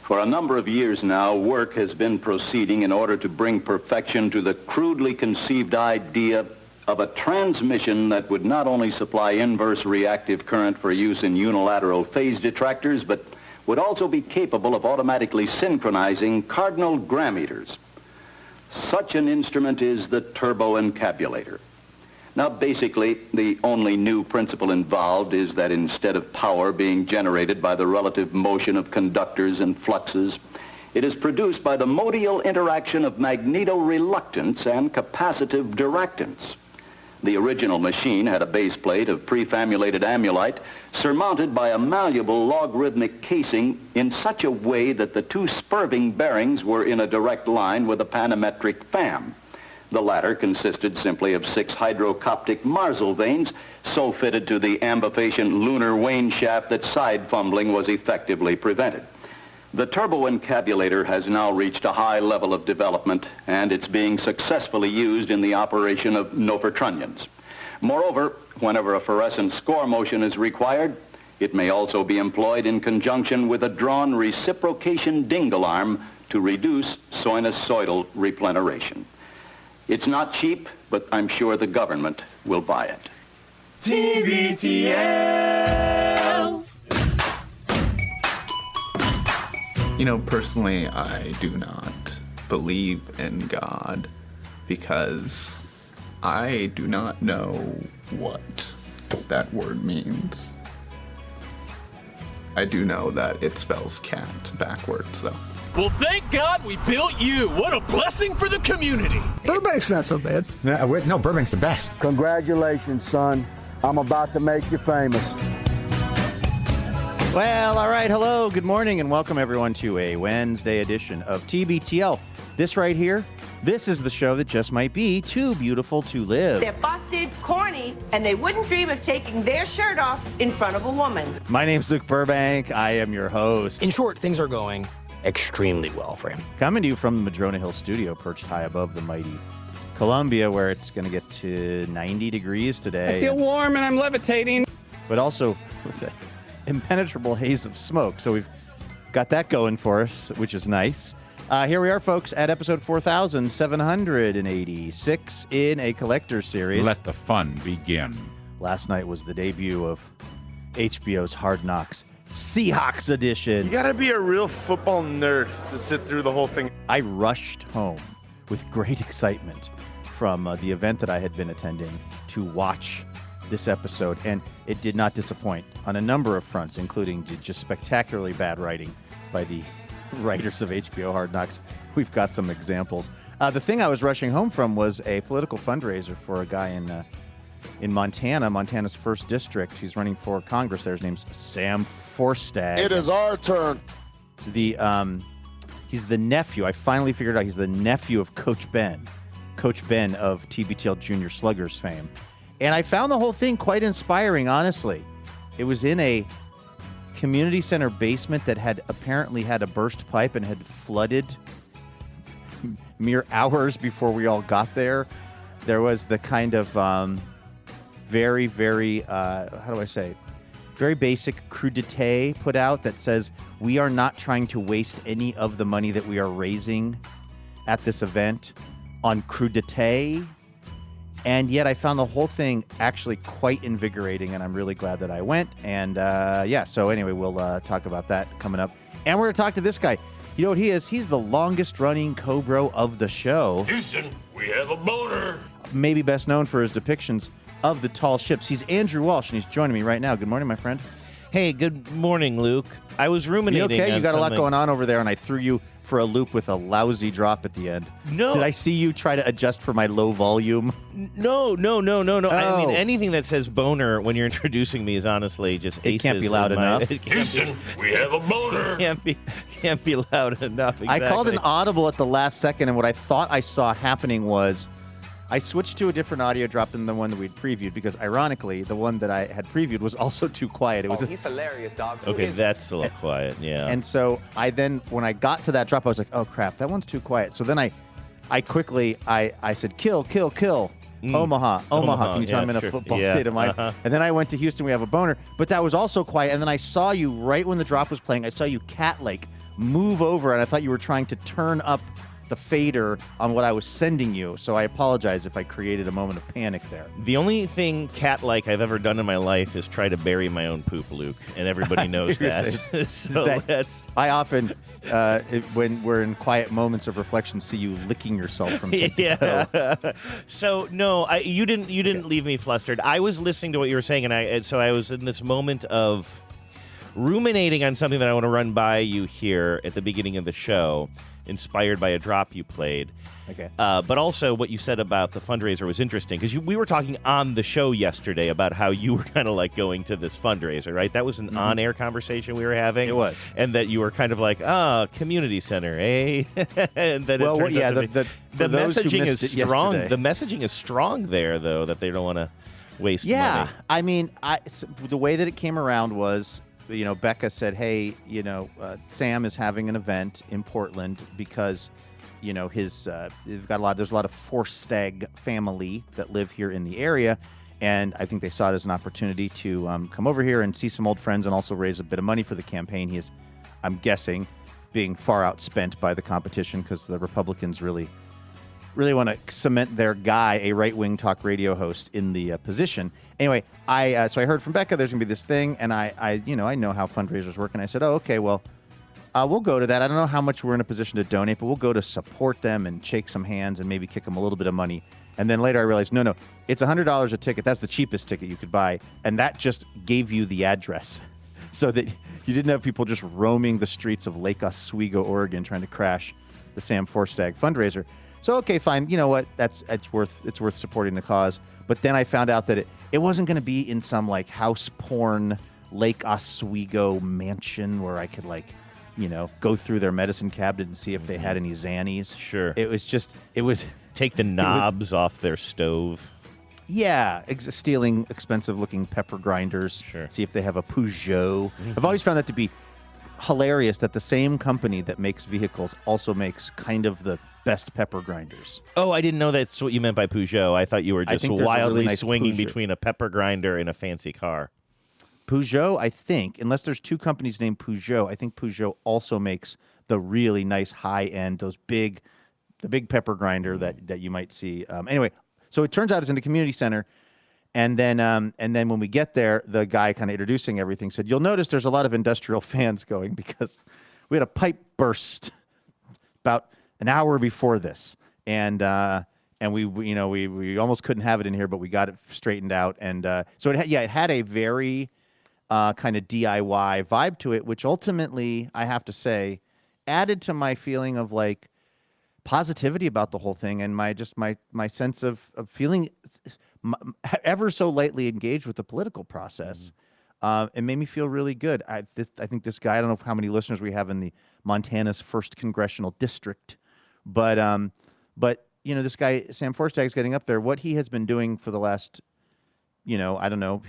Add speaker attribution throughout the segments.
Speaker 1: For a number of years now, work has been proceeding in order to bring perfection to the crudely conceived idea of a transmission that would not only supply inverse reactive current for use in unilateral phase detractors, but would also be capable of automatically synchronizing cardinal gram meters. Such an instrument is the turboencabulator. Now, basically, the only new principle involved is that instead of power being generated by the relative motion of conductors and fluxes, it is produced by the modial interaction of magnetoreluctance and capacitive diractance. The original machine had a base plate of prefamulated amulite surmounted by a malleable logarithmic casing in such a way that the two spurving bearings were in a direct line with a panametric fam. The latter consisted simply of 6 hydrocoptic Marsal vanes so fitted to the ambifacient lunar wane shaft that side fumbling was effectively prevented. The turboencabulator has now reached a high level of development, and it's being successfully used in the operation of nofertrunnions. Moreover, whenever a fluorescent score motion is required, it may also be employed in conjunction with a drawn reciprocation dingle arm to reduce sinusoidal repleneration. It's not cheap, but I'm sure the government will buy it.
Speaker 2: TBTL.
Speaker 3: You know, personally, I do not believe in God because I do not know what that word means. I do know that it spells cat backwards, though.
Speaker 2: Well, thank God we built you. What a blessing for the community.
Speaker 4: Burbank's not so bad.
Speaker 5: No, Burbank's the best.
Speaker 6: Congratulations, son. I'm about to make you famous.
Speaker 7: Well, all right. Hello, good morning, and welcome everyone to a Wednesday edition of TBTL. This right here, this is the show that just might be too beautiful to live.
Speaker 8: They're busted, corny, and they wouldn't dream of taking their shirt off in front of a woman.
Speaker 7: My name's Luke Burbank. I am your host.
Speaker 9: In short, things are going extremely well for him.
Speaker 7: Coming to you from the Madrona Hill studio, perched high above the mighty Columbia, where it's going to get to 90 degrees today.
Speaker 4: I feel warm and I'm levitating.
Speaker 7: But also with an impenetrable haze of smoke. So we've got that going for us, which is nice. Here we are, folks, at episode 4786 in a collector series.
Speaker 10: Let the fun begin.
Speaker 7: Last night was the debut of HBO's Hard Knocks Seahawks edition.
Speaker 11: You gotta be a real football nerd to sit through the whole thing.
Speaker 7: I rushed home with great excitement from the event that I had been attending to watch this episode, and it did not disappoint on a number of fronts, including just spectacularly bad writing by the writers of HBO Hard Knocks. We've got some examples. The thing I was rushing home from was a political fundraiser for a guy in Montana, Montana's 1st district. He's running for Congress there. His name's Sam Forstad.
Speaker 12: It is our turn.
Speaker 7: He's the nephew. I finally figured out he's the nephew of Coach Ben of TBTL Junior Sluggers fame. And I found the whole thing quite inspiring, honestly. It was in a community center basement that had apparently had a burst pipe and had flooded mere hours before we all got there. There was the kind of very, very, very basic crudité put out that says, we are not trying to waste any of the money that we are raising at this event on crudité. And yet I found the whole thing actually quite invigorating, and I'm really glad that I went. And so anyway, we'll talk about that coming up. And we're going to talk to this guy. You know what he is? He's the longest-running co-bro of the show.
Speaker 2: Houston, we have a boner.
Speaker 7: Maybe best known for his depictions of the tall ships. He's Andrew Walsh, and he's joining me right now. Good morning, my friend.
Speaker 9: Hey, good morning, Luke. I was ruminating.
Speaker 7: You okay? You got
Speaker 9: something.
Speaker 7: A lot going on over there, and I threw you for a loop with a lousy drop at the end.
Speaker 9: No.
Speaker 7: Did I see you try to adjust for my low volume?
Speaker 9: No.
Speaker 7: Oh.
Speaker 9: I mean, anything that says boner when you're introducing me is honestly just
Speaker 7: it can't be loud enough.
Speaker 2: Houston, we have a boner.
Speaker 9: Can't be loud enough. Exactly.
Speaker 7: I called an audible at the last second, and what I thought I saw happening was I switched to a different audio drop than the one that we'd previewed because, ironically, the one that I had previewed was also too quiet. It was
Speaker 13: he's hilarious, dog.
Speaker 9: Okay, that's a little quiet, yeah.
Speaker 7: And so when I got to that drop, I was like, oh, crap, that one's too quiet. So then I quickly said, kill. Omaha. Can you tell I'm in a football state of mind? And then I went to Houston, we have a boner. But that was also quiet. And then I saw you right when the drop was playing. I saw you cat-like move over, and I thought you were trying to turn up the fader on what I was sending you. So I apologize if I created a moment of panic there.
Speaker 9: The only thing cat-like I've ever done in my life is try to bury my own poop, Luke, and everybody knows that. So
Speaker 7: I often, when we're in quiet moments of reflection, see you licking yourself from head to toe.
Speaker 9: So no, you didn't leave me flustered. I was listening to what you were saying, and so I was in this moment of ruminating on something that I want to run by you here at the beginning of the show, inspired by a drop you played.
Speaker 7: Okay.
Speaker 9: But also what you said about the fundraiser was interesting, because we were talking on the show yesterday about how you were kind of like going to this fundraiser, right? That was an on-air conversation we were having.
Speaker 7: It was.
Speaker 9: And that you were kind of like, community center, eh? And then
Speaker 7: well,
Speaker 9: it turns out
Speaker 7: the
Speaker 9: messaging is strong.
Speaker 7: Yesterday.
Speaker 9: The messaging is strong there, though, that they don't want to waste money.
Speaker 7: I mean, the way that it came around was, Becca said, hey, Sam is having an event in Portland because, there's a lot of Forstag family that live here in the area. And I think they saw it as an opportunity to come over here and see some old friends and also raise a bit of money for the campaign. He is, I'm guessing, being far outspent by the competition because the Republicans really want to cement their guy, a right-wing talk radio host, in the position. Anyway, so I heard from Becca there's going to be this thing, and I know how fundraisers work, and I said, oh, okay, well, we'll go to that. I don't know how much we're in a position to donate, but we'll go to support them and shake some hands and maybe kick them a little bit of money. And then later I realized, no, it's $100 a ticket. That's the cheapest ticket you could buy, and that just gave you the address so that you didn't have people just roaming the streets of Lake Oswego, Oregon, trying to crash the Sam Forstag fundraiser. So, okay, fine. You know what? It's worth supporting the cause. But then I found out that it wasn't going to be in some like house porn Lake Oswego mansion where I could go through their medicine cabinet and see if they had any Xannies.
Speaker 9: Sure.
Speaker 7: It was
Speaker 9: take the knobs off their stove.
Speaker 7: Yeah, stealing expensive-looking pepper grinders.
Speaker 9: Sure.
Speaker 7: See if they have a Peugeot. I've always found that to be hilarious that the same company that makes vehicles also makes kind of the best pepper grinders.
Speaker 9: Oh, I didn't know that's what you meant by Peugeot. I thought you were just wildly nice swinging between a pepper grinder and a fancy car.
Speaker 7: Peugeot, I think, unless there's two companies named Peugeot, I think Peugeot also makes the really nice high-end, the big pepper grinder that you might see. Anyway, so it turns out it's in the community center, and then when we get there, the guy kind of introducing everything said, "You'll notice there's a lot of industrial fans going because we had a pipe burst about an hour before this, and we almost couldn't have it in here, but we got it straightened out, and so it had a very kind of DIY vibe to it, which ultimately I have to say added to my feeling of like positivity about the whole thing and my sense of feeling ever so lightly engaged with the political process. It made me feel really good. I think this guy, I don't know how many listeners we have in the Montana's 1st Congressional District, but this guy, Sam Forstag, is getting up there. What he has been doing for the last, I don't know,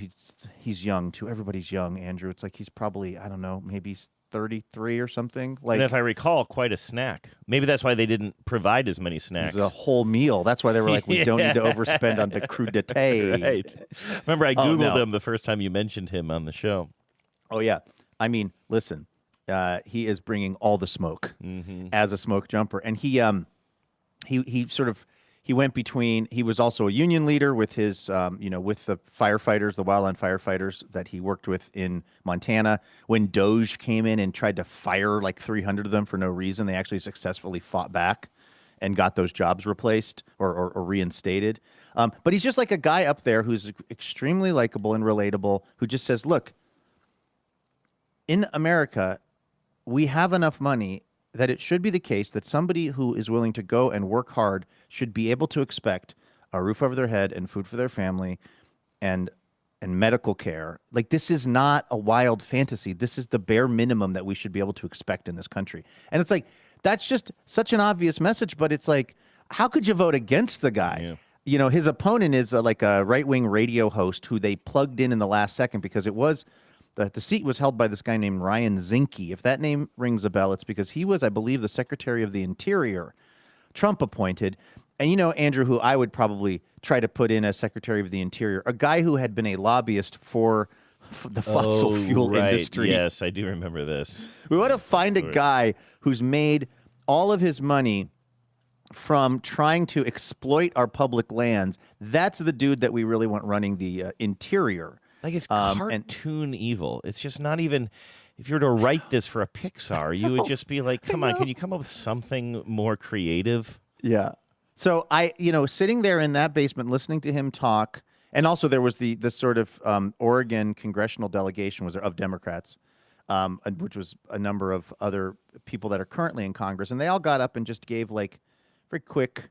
Speaker 7: he's young too. Everybody's young, Andrew. It's like he's probably, I don't know, maybe 33 or something.
Speaker 9: And if I recall, quite a snack. Maybe that's why they didn't provide as many snacks.
Speaker 7: It was a whole meal. That's why they were like, we don't need to overspend on the crudité.
Speaker 9: Right. Remember, I Googled him the first time you mentioned him on the show.
Speaker 7: Oh, yeah. I mean, listen, he is bringing all the smoke as a smoke jumper. And he went between, he was also a union leader with his, with the firefighters, the wildland firefighters that he worked with in Montana. When Doge came in and tried to fire like 300 of them for no reason, they actually successfully fought back and got those jobs replaced or reinstated. But he's just like a guy up there who's extremely likable and relatable, who just says, look, in America, we have enough money that it should be the case that somebody who is willing to go and work hard should be able to expect a roof over their head and food for their family and medical care. Like, this is not a wild fantasy. This is the bare minimum that we should be able to expect in this country. And it's like, that's just such an obvious message, but it's like, how could you vote against the guy? Yeah. His opponent is like a right-wing radio host who they plugged in the last second because it was the seat was held by this guy named Ryan Zinke. If that name rings a bell, it's because he was, I believe, the Secretary of the Interior, Trump appointed. And Andrew, who I would probably try to put in as Secretary of the Interior, a guy who had been a lobbyist for the fossil fuel industry.
Speaker 9: Yes, I do remember this.
Speaker 7: We want to find a guy who's made all of his money from trying to exploit our public lands. That's the dude that we really want running the interior.
Speaker 9: Like it's cartoon evil. It's just not even. If you were to write this for a Pixar, you would just be like, "Come on, can you come up with something more creative?"
Speaker 7: Yeah. So sitting there in that basement, listening to him talk, and also there was the sort of Oregon congressional delegation of Democrats, which was a number of other people that are currently in Congress, and they all got up and just gave like very quick,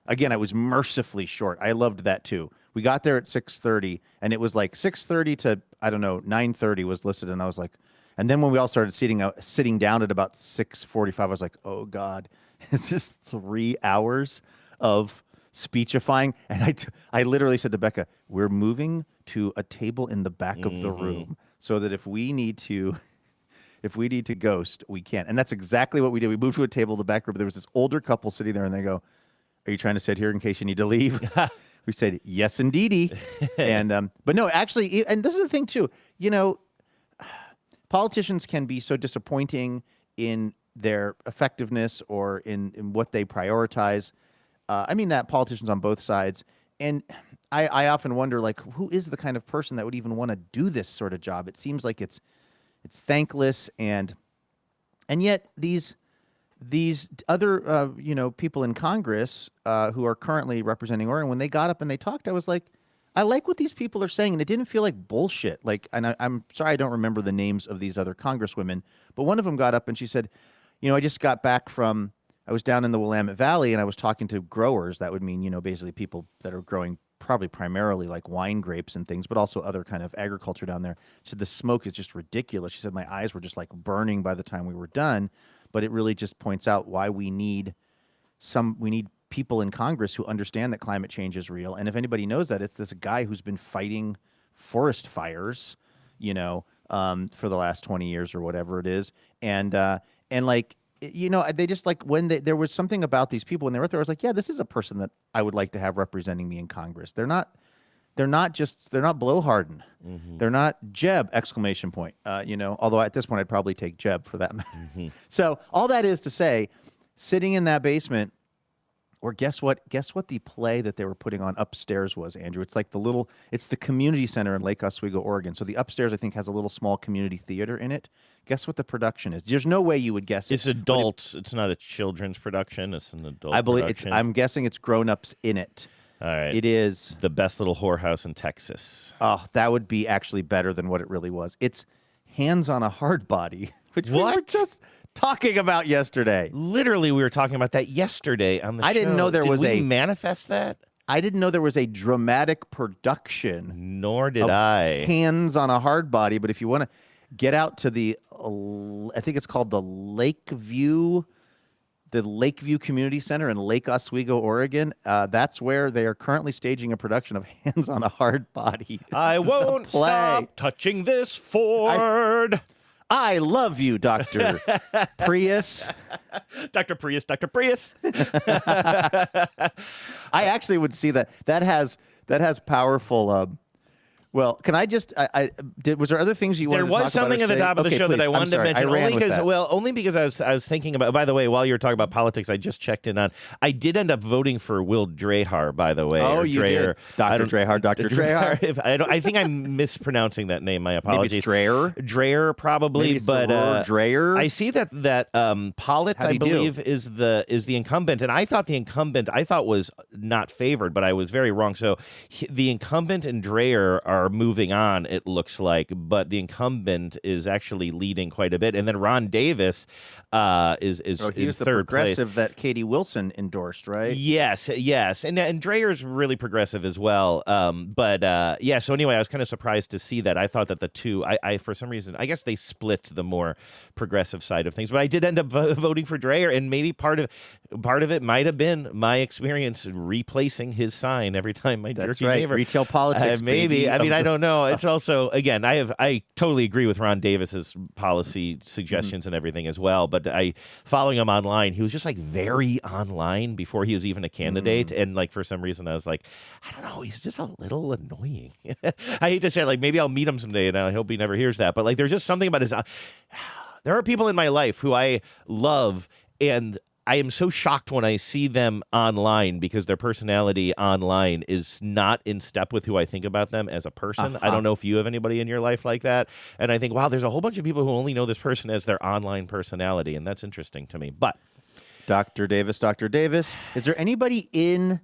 Speaker 7: Again, I was mercifully short. I loved that too. We got there at 6:30, and it was like 6:30 to 9:30 was listed, and I was like, and then when we all started sitting down at about 6:45, I was like, oh God, it's just 3 hours of speechifying, and I literally said to Becca, we're moving to a table in the back of the room so that if we need to ghost, we can. And that's exactly what we did. We moved to a table in the back room. There was this older couple sitting there, and they go, are you trying to sit here in case you need to leave? We said, yes, indeedy. And but no, actually, and this is the thing too, politicians can be so disappointing in their effectiveness or in what they prioritize. I mean that politicians on both sides. And I often wonder, like, who is the kind of person that would even want to do this sort of job? It seems like it's thankless, and yet these other people in Congress who are currently representing Oregon, when they got up and they talked, I was like, I like what these people are saying, and it didn't feel like bullshit. Like, and I'm sorry I don't remember the names of these other congresswomen, but one of them got up and she said, I just got back from, I was down in the Willamette Valley and I was talking to growers. That would mean, basically people that are growing probably primarily like wine grapes and things, but also other kind of agriculture down there. She said the smoke is just ridiculous. She said my eyes were just like burning by the time we were done, but it really just points out why we need people in Congress who understand that climate change is real. And if anybody knows that, it's this guy who's been fighting forest fires, for the last 20 years or whatever it is. And like, they just like when there was something about these people when they were there, I was like, yeah, this is a person that I would like to have representing me in Congress. They're not blowharden. Mm-hmm. They're not Jeb ! Although at this point I'd probably take Jeb for that matter. Mm-hmm. So all that is to say, sitting in that basement, or guess what the play that they were putting on upstairs was, Andrew? It's like it's the community center in Lake Oswego, Oregon. So the upstairs, I think, has a little small community theater in it. Guess what the production is? There's no way you would guess it.
Speaker 9: It's adults. It's not a children's production. It's an adult production.
Speaker 7: I'm guessing it's grown-ups in it.
Speaker 9: All right.
Speaker 7: It is.
Speaker 9: The best little whorehouse in Texas.
Speaker 7: Oh, that would be actually better than what it really was. It's Hands on a Hard Body, which we were just talking about yesterday.
Speaker 9: Literally, we were talking about that yesterday on the show.
Speaker 7: I didn't know there was
Speaker 9: Did we manifest that?
Speaker 7: I didn't know there was a dramatic production.
Speaker 9: Nor did I.
Speaker 7: Hands on a Hard Body, but if you want to get out to the, I think it's called the Lakeview Community Center in Lake Oswego, Oregon. That's where they are currently staging a production of Hands on a Hard Body.
Speaker 9: I won't stop touching this Ford.
Speaker 7: I love you, Dr. Prius.
Speaker 9: Dr. Prius, Dr. Prius.
Speaker 7: I actually would see that. That has powerful. Well, can I just? Was there other things you wanted to talk about?
Speaker 9: There was something at the top of the show that I wanted to mention. Only because I was thinking about. By the way, while you were talking about politics, I just checked in on. I did end up voting for Will Drehar. By the way,
Speaker 7: you did. Dr. Drehar. Dr. Drehar.
Speaker 9: I think I'm mispronouncing that name. My apologies.
Speaker 7: Maybe it's Dreher.
Speaker 9: Dreher probably,
Speaker 7: maybe
Speaker 9: but
Speaker 7: Dreher.
Speaker 9: I see that Pollitt, I believe, is the incumbent, and I thought the incumbent was not favored, but I was very wrong. So the incumbent and Dreher are moving on, it looks like, but the incumbent is actually leading quite a bit, and then Ron Davis is in third place. He was the
Speaker 7: progressive that Katie Wilson endorsed, right?
Speaker 9: Yes, and Dreher's really progressive as well. So anyway, I was kind of surprised to see that. I thought that the two, I for some reason, I guess they split the more progressive side of things, but I did end up voting for Dreher, and maybe part of it might have been my experience replacing his sign every time my jerky neighbor.
Speaker 7: Retail politics,
Speaker 9: maybe. I mean, I don't know. It's also, again, I totally agree with Ron Davis's policy suggestions and everything as well. But following him online, he was just like very online before he was even a candidate. And like for some reason, I was like, I don't know, he's just a little annoying. I hate to say it, like maybe I'll meet him someday, and I hope he never hears that. But like, there's just something about his. There are people in my life who I love, and I am so shocked when I see them online because their personality online is not in step with who I think about them as a person. I don't know if you have anybody in your life like that. And I think, wow, there's a whole bunch of people who only know this person as their online personality, and that's interesting to me. But
Speaker 7: Dr. Davis, is there anybody in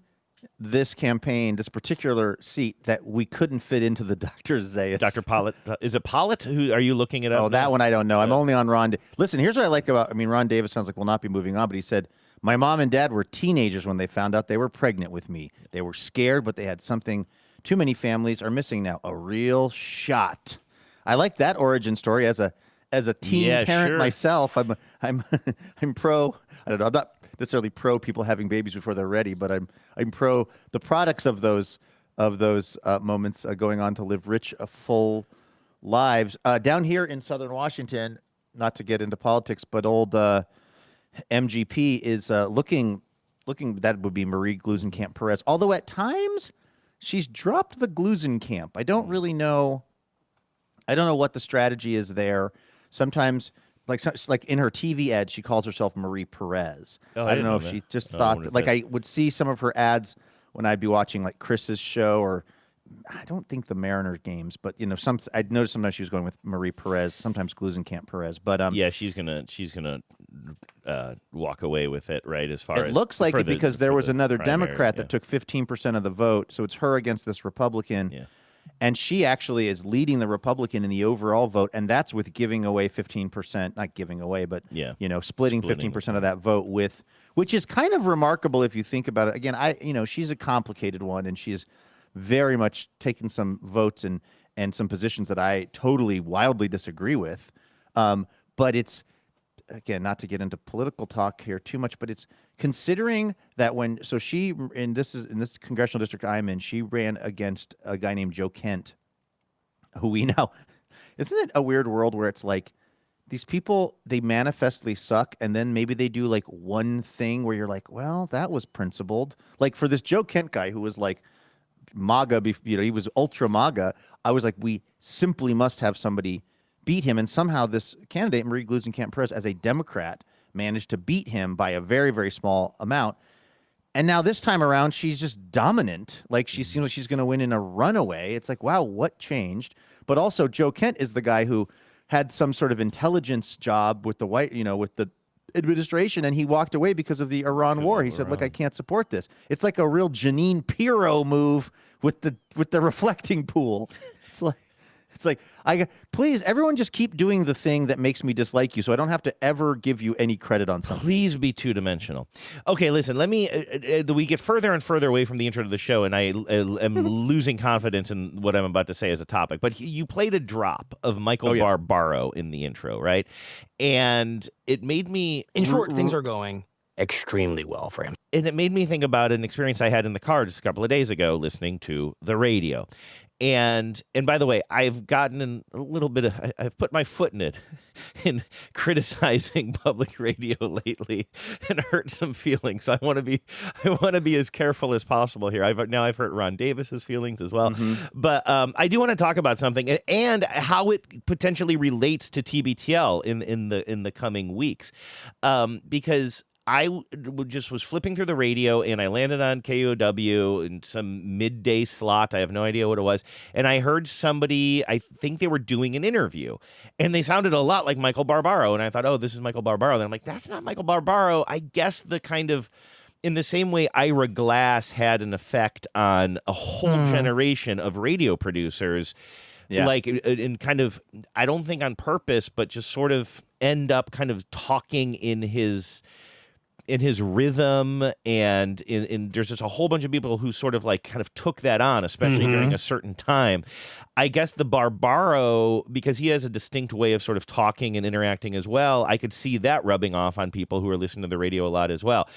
Speaker 7: this campaign, this particular seat, that we couldn't fit into the Dr. Zayas?
Speaker 9: Dr. Pollitt, is it Pollitt? Who are you looking it up?
Speaker 7: Oh, that one I don't know. I'm only on Ron. Listen, here's what I like about. I mean, Ron Davis sounds like we'll not be moving on, but he said my mom and dad were teenagers when they found out they were pregnant with me. They were scared, but they had something too many families are missing now. A real shot. I like that origin story as a teen parent myself. I'm pro. I don't know. I'm not necessarily pro people having babies before they're ready, but I'm pro the products of those moments going on to live rich, full lives. Down here in Southern Washington, not to get into politics, but old MGP is looking. That would be Marie Gluesenkamp Perez. Although at times she's dropped the Gluesenkamp. I don't really know. I don't know what the strategy is there. Sometimes. Like in her TV ad, she calls herself Marie Perez.
Speaker 9: Oh,
Speaker 7: I don't know if she just thought that, like I would see some of her ads when I'd be watching like Chris's show, or I don't think the Mariners games, but you know, I'd noticed sometimes she was going with Marie Perez, sometimes Gluesenkamp Perez. But
Speaker 9: yeah, she's gonna walk away with it, right? As far as
Speaker 7: it looks like it, because there was another Democrat that took 15% of the vote, so it's her against this Republican. Yeah. And she actually is leading the Republican in the overall vote, and that's with giving away 15%, not giving away, but splitting 15% of that vote with, which is kind of remarkable if you think about it. Again, she's a complicated one, and she's very much taken some votes and some positions that I totally wildly disagree with. But it's, again, not to get into political talk here too much, but it's considering that she in this congressional district I'm in, she ran against a guy named Joe Kent, who we now, isn't it a weird world where it's like these people, they manifestly suck, and then maybe they do like one thing where you're like, well, that was principled. Like for this Joe Kent guy who was like MAGA, he was ultra MAGA. I was like, we simply must have somebody beat him, and somehow this candidate, Marie Gluesenkamp Perez, as a Democrat, managed to beat him by a very, very small amount. And now this time around, she's just dominant. Like she seems like she's going to win in a runaway. It's like, wow, what changed? But also, Joe Kent is the guy who had some sort of intelligence job with the with the administration, and he walked away because of the Iran war. He said, "Look, I can't support this." It's like a real Jeanine Pirro move with the reflecting pool. It's like, please, everyone just keep doing the thing that makes me dislike you so I don't have to ever give you any credit on something.
Speaker 9: Please be two-dimensional. Okay, listen, let me, we get further and further away from the intro to the show, and I am losing confidence in what I'm about to say as a topic, but you played a drop of Michael Barbaro in the intro, right? And it made me...
Speaker 5: In short, things are going extremely well for him.
Speaker 9: And it made me think about an experience I had in the car just a couple of days ago listening to the radio. And by the way, I've gotten in a little bit of, I've put my foot in it in criticizing public radio lately and hurt some feelings. I want to be as careful as possible here. I've hurt Ron Davis's feelings as well. Mm-hmm. But I do want to talk about something and how it potentially relates to TBTL in the coming weeks. Because I just was flipping through the radio, and I landed on KOW in some midday slot. I have no idea what it was. And I heard somebody, I think they were doing an interview, and they sounded a lot like Michael Barbaro. And I thought, oh, this is Michael Barbaro. And I'm like, that's not Michael Barbaro. I guess the kind of, in the same way Ira Glass had an effect on a whole generation of radio producers, like in kind of, I don't think on purpose, but just sort of end up kind of talking in his rhythm, and in there's just a whole bunch of people who sort of like kind of took that on, especially during a certain time. I guess the Barbaro, because he has a distinct way of sort of talking and interacting as well, I could see that rubbing off on people who are listening to the radio a lot as well.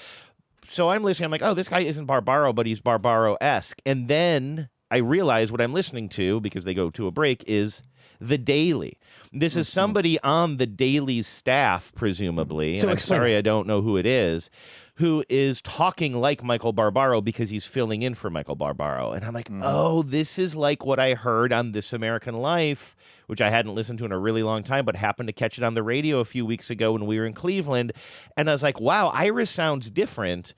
Speaker 9: So I'm listening, I'm like, oh, this guy isn't Barbaro, but he's Barbaro-esque. And then I realize what I'm listening to, because they go to a break, is The Daily. This is somebody on The Daily's staff, presumably, and I'm sorry I don't know who it is, who is talking like Michael Barbaro because he's filling in for Michael Barbaro. And I'm like, oh, this is like what I heard on This American Life, which I hadn't listened to in a really long time, but happened to catch it on the radio a few weeks ago when we were in Cleveland. And I was like, wow, Ira sounds different.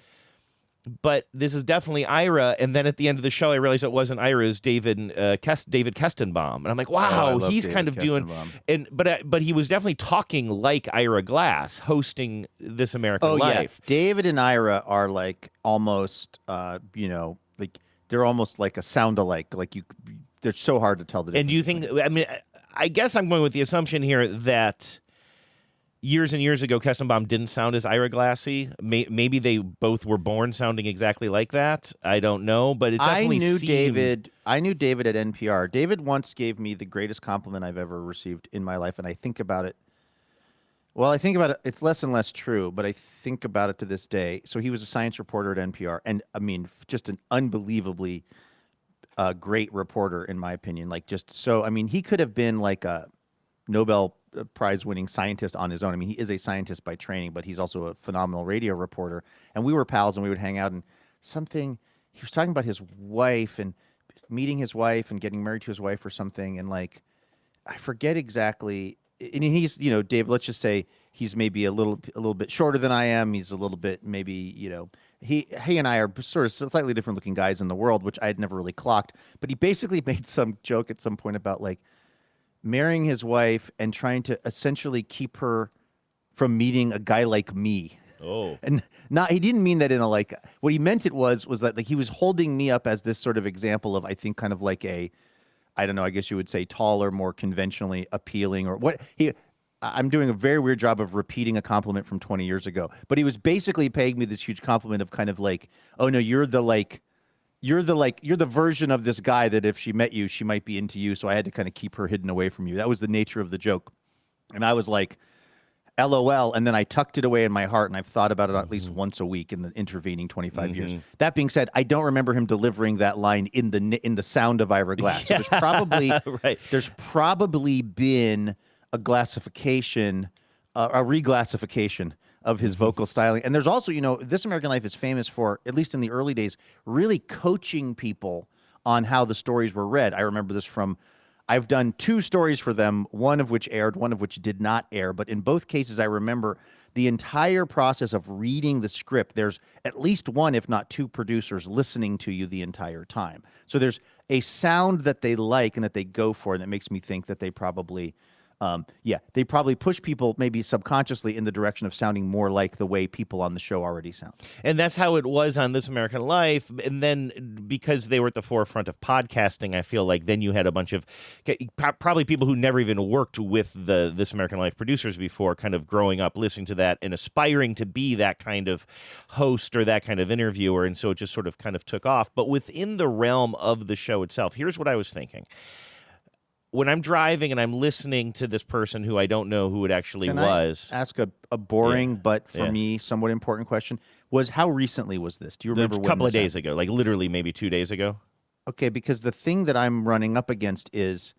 Speaker 9: But this is definitely Ira, and then at the end of the show, I realized it wasn't Ira, it was David Kestenbaum, and I'm like, wow, he's
Speaker 7: David
Speaker 9: kind of doing, but he was definitely talking like Ira Glass, hosting This American Life.
Speaker 7: Yeah. David and Ira are like almost, like they're almost like a sound-alike. Like they're so hard to tell the difference.
Speaker 9: And do you think? I mean, I guess I'm going with the assumption here that years and years ago, Kestenbaum didn't sound as Ira Glassy. Maybe they both were born sounding exactly like that. I don't know, but it definitely seemed...
Speaker 7: I knew David at NPR. David once gave me the greatest compliment I've ever received in my life, and I think about it. Well, I think about it. It's less and less true, but I think about it to this day. So he was a science reporter at NPR, and I mean, just an unbelievably great reporter, in my opinion. Like, just so, I mean, he could have been like a Nobel Prize-winning scientist on his own. I mean, he is a scientist by training, but he's also a phenomenal radio reporter. And we were pals, and we would hang out. And he was talking about his wife and meeting his wife and getting married to his wife or something. And like, I forget exactly. And he's, Dave, let's just say he's maybe a little bit shorter than I am. He's a little bit maybe, he and I are sort of slightly different looking guys in the world, which I had never really clocked. But he basically made some joke at some point about like marrying his wife and trying to essentially keep her from meeting a guy like me.
Speaker 9: Oh.
Speaker 7: And he didn't mean that in a like, what he meant it was that like he was holding me up as this sort of example of, I think, kind of like I don't know, I guess you would say taller, more conventionally appealing, or what I'm doing a very weird job of repeating a compliment from 20 years ago, but he was basically paying me this huge compliment of kind of like, oh no, you're the version of this guy that if she met you, she might be into you. So I had to kind of keep her hidden away from you. That was the nature of the joke. And I was like, LOL. And then I tucked it away in my heart, and I've thought about it at least once a week in the intervening 25 years. That being said, I don't remember him delivering that line in the sound of Ira Glass.
Speaker 9: Yeah.
Speaker 7: So there's probably
Speaker 9: Right.
Speaker 7: there's probably been a glassification, a reglassification of his vocal styling. And there's also, This American Life is famous for, at least in the early days, really coaching people on how the stories were read. I remember this I've done 2 stories for them, one of which aired, one of which did not air. But in both cases, I remember the entire process of reading the script. There's at least one, if not 2 producers listening to you the entire time. So there's a sound that they like and that they go for, and that makes me think that they probably... they probably push people maybe subconsciously in the direction of sounding more like the way people on the show already sound.
Speaker 9: And that's how it was on This American Life. And then because they were at the forefront of podcasting, I feel like then you had a bunch of probably people who never even worked with the This American Life producers before, kind of growing up, listening to that and aspiring to be that kind of host or that kind of interviewer. And so it just sort of kind of took off. But within the realm of the show itself, here's what I was thinking. When I'm driving and I'm listening to this person who I don't know who it actually was.
Speaker 7: Can I ask a boring but for me somewhat important question? How recently was this? Do you remember when?
Speaker 9: A couple of days ago, like literally maybe 2 days ago.
Speaker 7: Okay, because the thing that I'm running up against is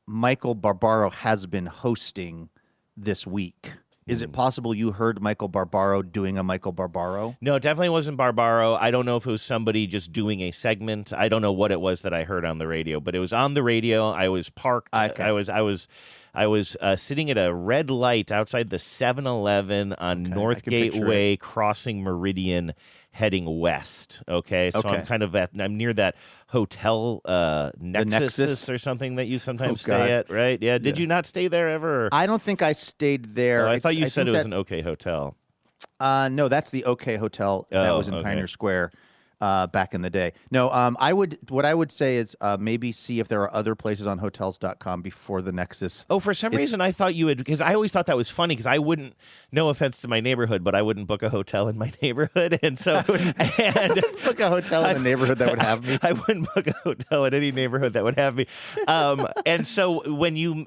Speaker 7: Michael Barbaro has been hosting this week. Is it possible you heard Michael Barbaro doing a Michael Barbaro?
Speaker 9: No, it definitely wasn't Barbaro. I don't know if it was somebody just doing a segment. I don't know what it was that I heard on the radio, but it was on the radio. I was parked.
Speaker 7: Okay.
Speaker 9: I was sitting at a red light outside the 7-Eleven on North Gateway, crossing Meridian, heading west. Okay, so I'm kind of I'm near that hotel Nexus or something that you sometimes stay at, right? Yeah. Did you not stay there ever?
Speaker 7: I don't think I stayed there.
Speaker 9: Oh, I thought you said it was an OK Hotel.
Speaker 7: No, that's the OK Hotel that was in Pioneer Square back in the day. No, what I would say is maybe see if there are other places on Hotels.com before the Nexus.
Speaker 9: Oh, for some reason I thought you had, because I always thought that was funny, because I wouldn't, no offense to my neighborhood, but I wouldn't book a hotel in my neighborhood, and so
Speaker 7: book a hotel in a neighborhood that would have me.
Speaker 9: I wouldn't book a hotel in any neighborhood that would have me. And so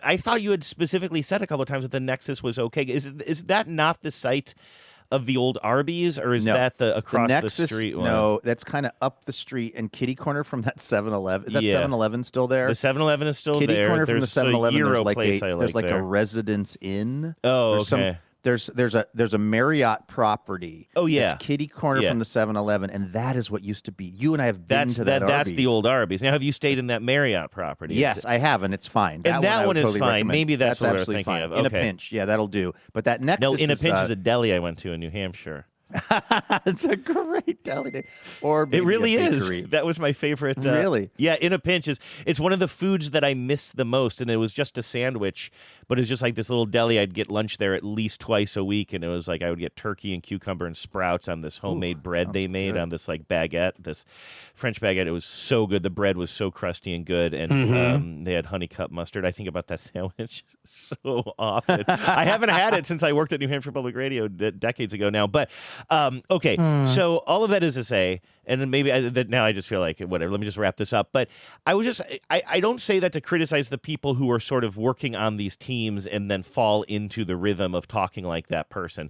Speaker 9: I thought you had specifically said a couple of times that the Nexus was okay. Is that not the site of the old Arby's, or is
Speaker 7: No.
Speaker 9: that the across the,
Speaker 7: Nexus,
Speaker 9: street one?
Speaker 7: No, that's kind of up the street and kitty corner from that 7-Eleven. Is that
Speaker 9: Yeah.
Speaker 7: 7-Eleven still there?
Speaker 9: The 7-Eleven is still
Speaker 7: kitty
Speaker 9: there.
Speaker 7: corner
Speaker 9: There's
Speaker 7: from the 7-Eleven.
Speaker 9: a Euro
Speaker 7: There's like
Speaker 9: place I
Speaker 7: there's like
Speaker 9: there.
Speaker 7: a Residence Inn.
Speaker 9: Oh, okay.
Speaker 7: There's a Marriott property.
Speaker 9: Oh, yeah.
Speaker 7: That's kitty corner from the 7-Eleven, and that is what used to be. You and I have been to that
Speaker 9: That's
Speaker 7: Arby's.
Speaker 9: the old Arby's. Now, have you stayed in that Marriott property?
Speaker 7: Yes, I have, and it's fine.
Speaker 9: And that
Speaker 7: I would
Speaker 9: one is
Speaker 7: totally
Speaker 9: fine.
Speaker 7: recommend.
Speaker 9: Maybe that's what we're
Speaker 7: absolutely
Speaker 9: thinking
Speaker 7: fine.
Speaker 9: of.
Speaker 7: In a
Speaker 9: Okay.
Speaker 7: pinch, yeah, that'll do. But that Nexus
Speaker 9: No, in a pinch
Speaker 7: is
Speaker 9: is a deli I went to in New Hampshire.
Speaker 7: it's a great deli. Or maybe
Speaker 9: It really
Speaker 7: a
Speaker 9: is.
Speaker 7: bakery.
Speaker 9: That was my favorite.
Speaker 7: Really?
Speaker 9: Yeah, in a pinch it's one of the foods that I miss the most, and it was just a sandwich, but it was just like this little deli. I'd get lunch there at least twice a week, and it was like I would get turkey and cucumber and sprouts on this homemade bread they made on this like baguette, this French baguette. It was so good. The bread was so crusty and good, and they had honey cut mustard. I think about that sandwich so often. I haven't had it since I worked at New Hampshire Public Radio decades ago now, but okay. So all of that is to say, and then maybe now I just feel like whatever. Let me just wrap this up. But I don't say that to criticize the people who are sort of working on these teams and then fall into the rhythm of talking like that person,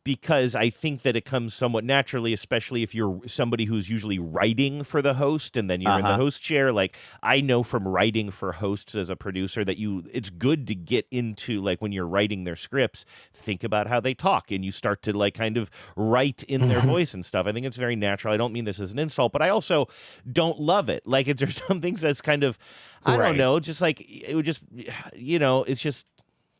Speaker 9: because I think that it comes somewhat naturally, especially if you're somebody who's usually writing for the host and then you're in the host chair. Like I know from writing for hosts as a producer that it's good to get into, like, when you're writing their scripts, think about how they talk, and you start to like kind of write in their voice and stuff. I think it's very natural. I don't mean this as an insult, but I also don't love it. Like there's some things that's kind of, I don't know, just like it would just,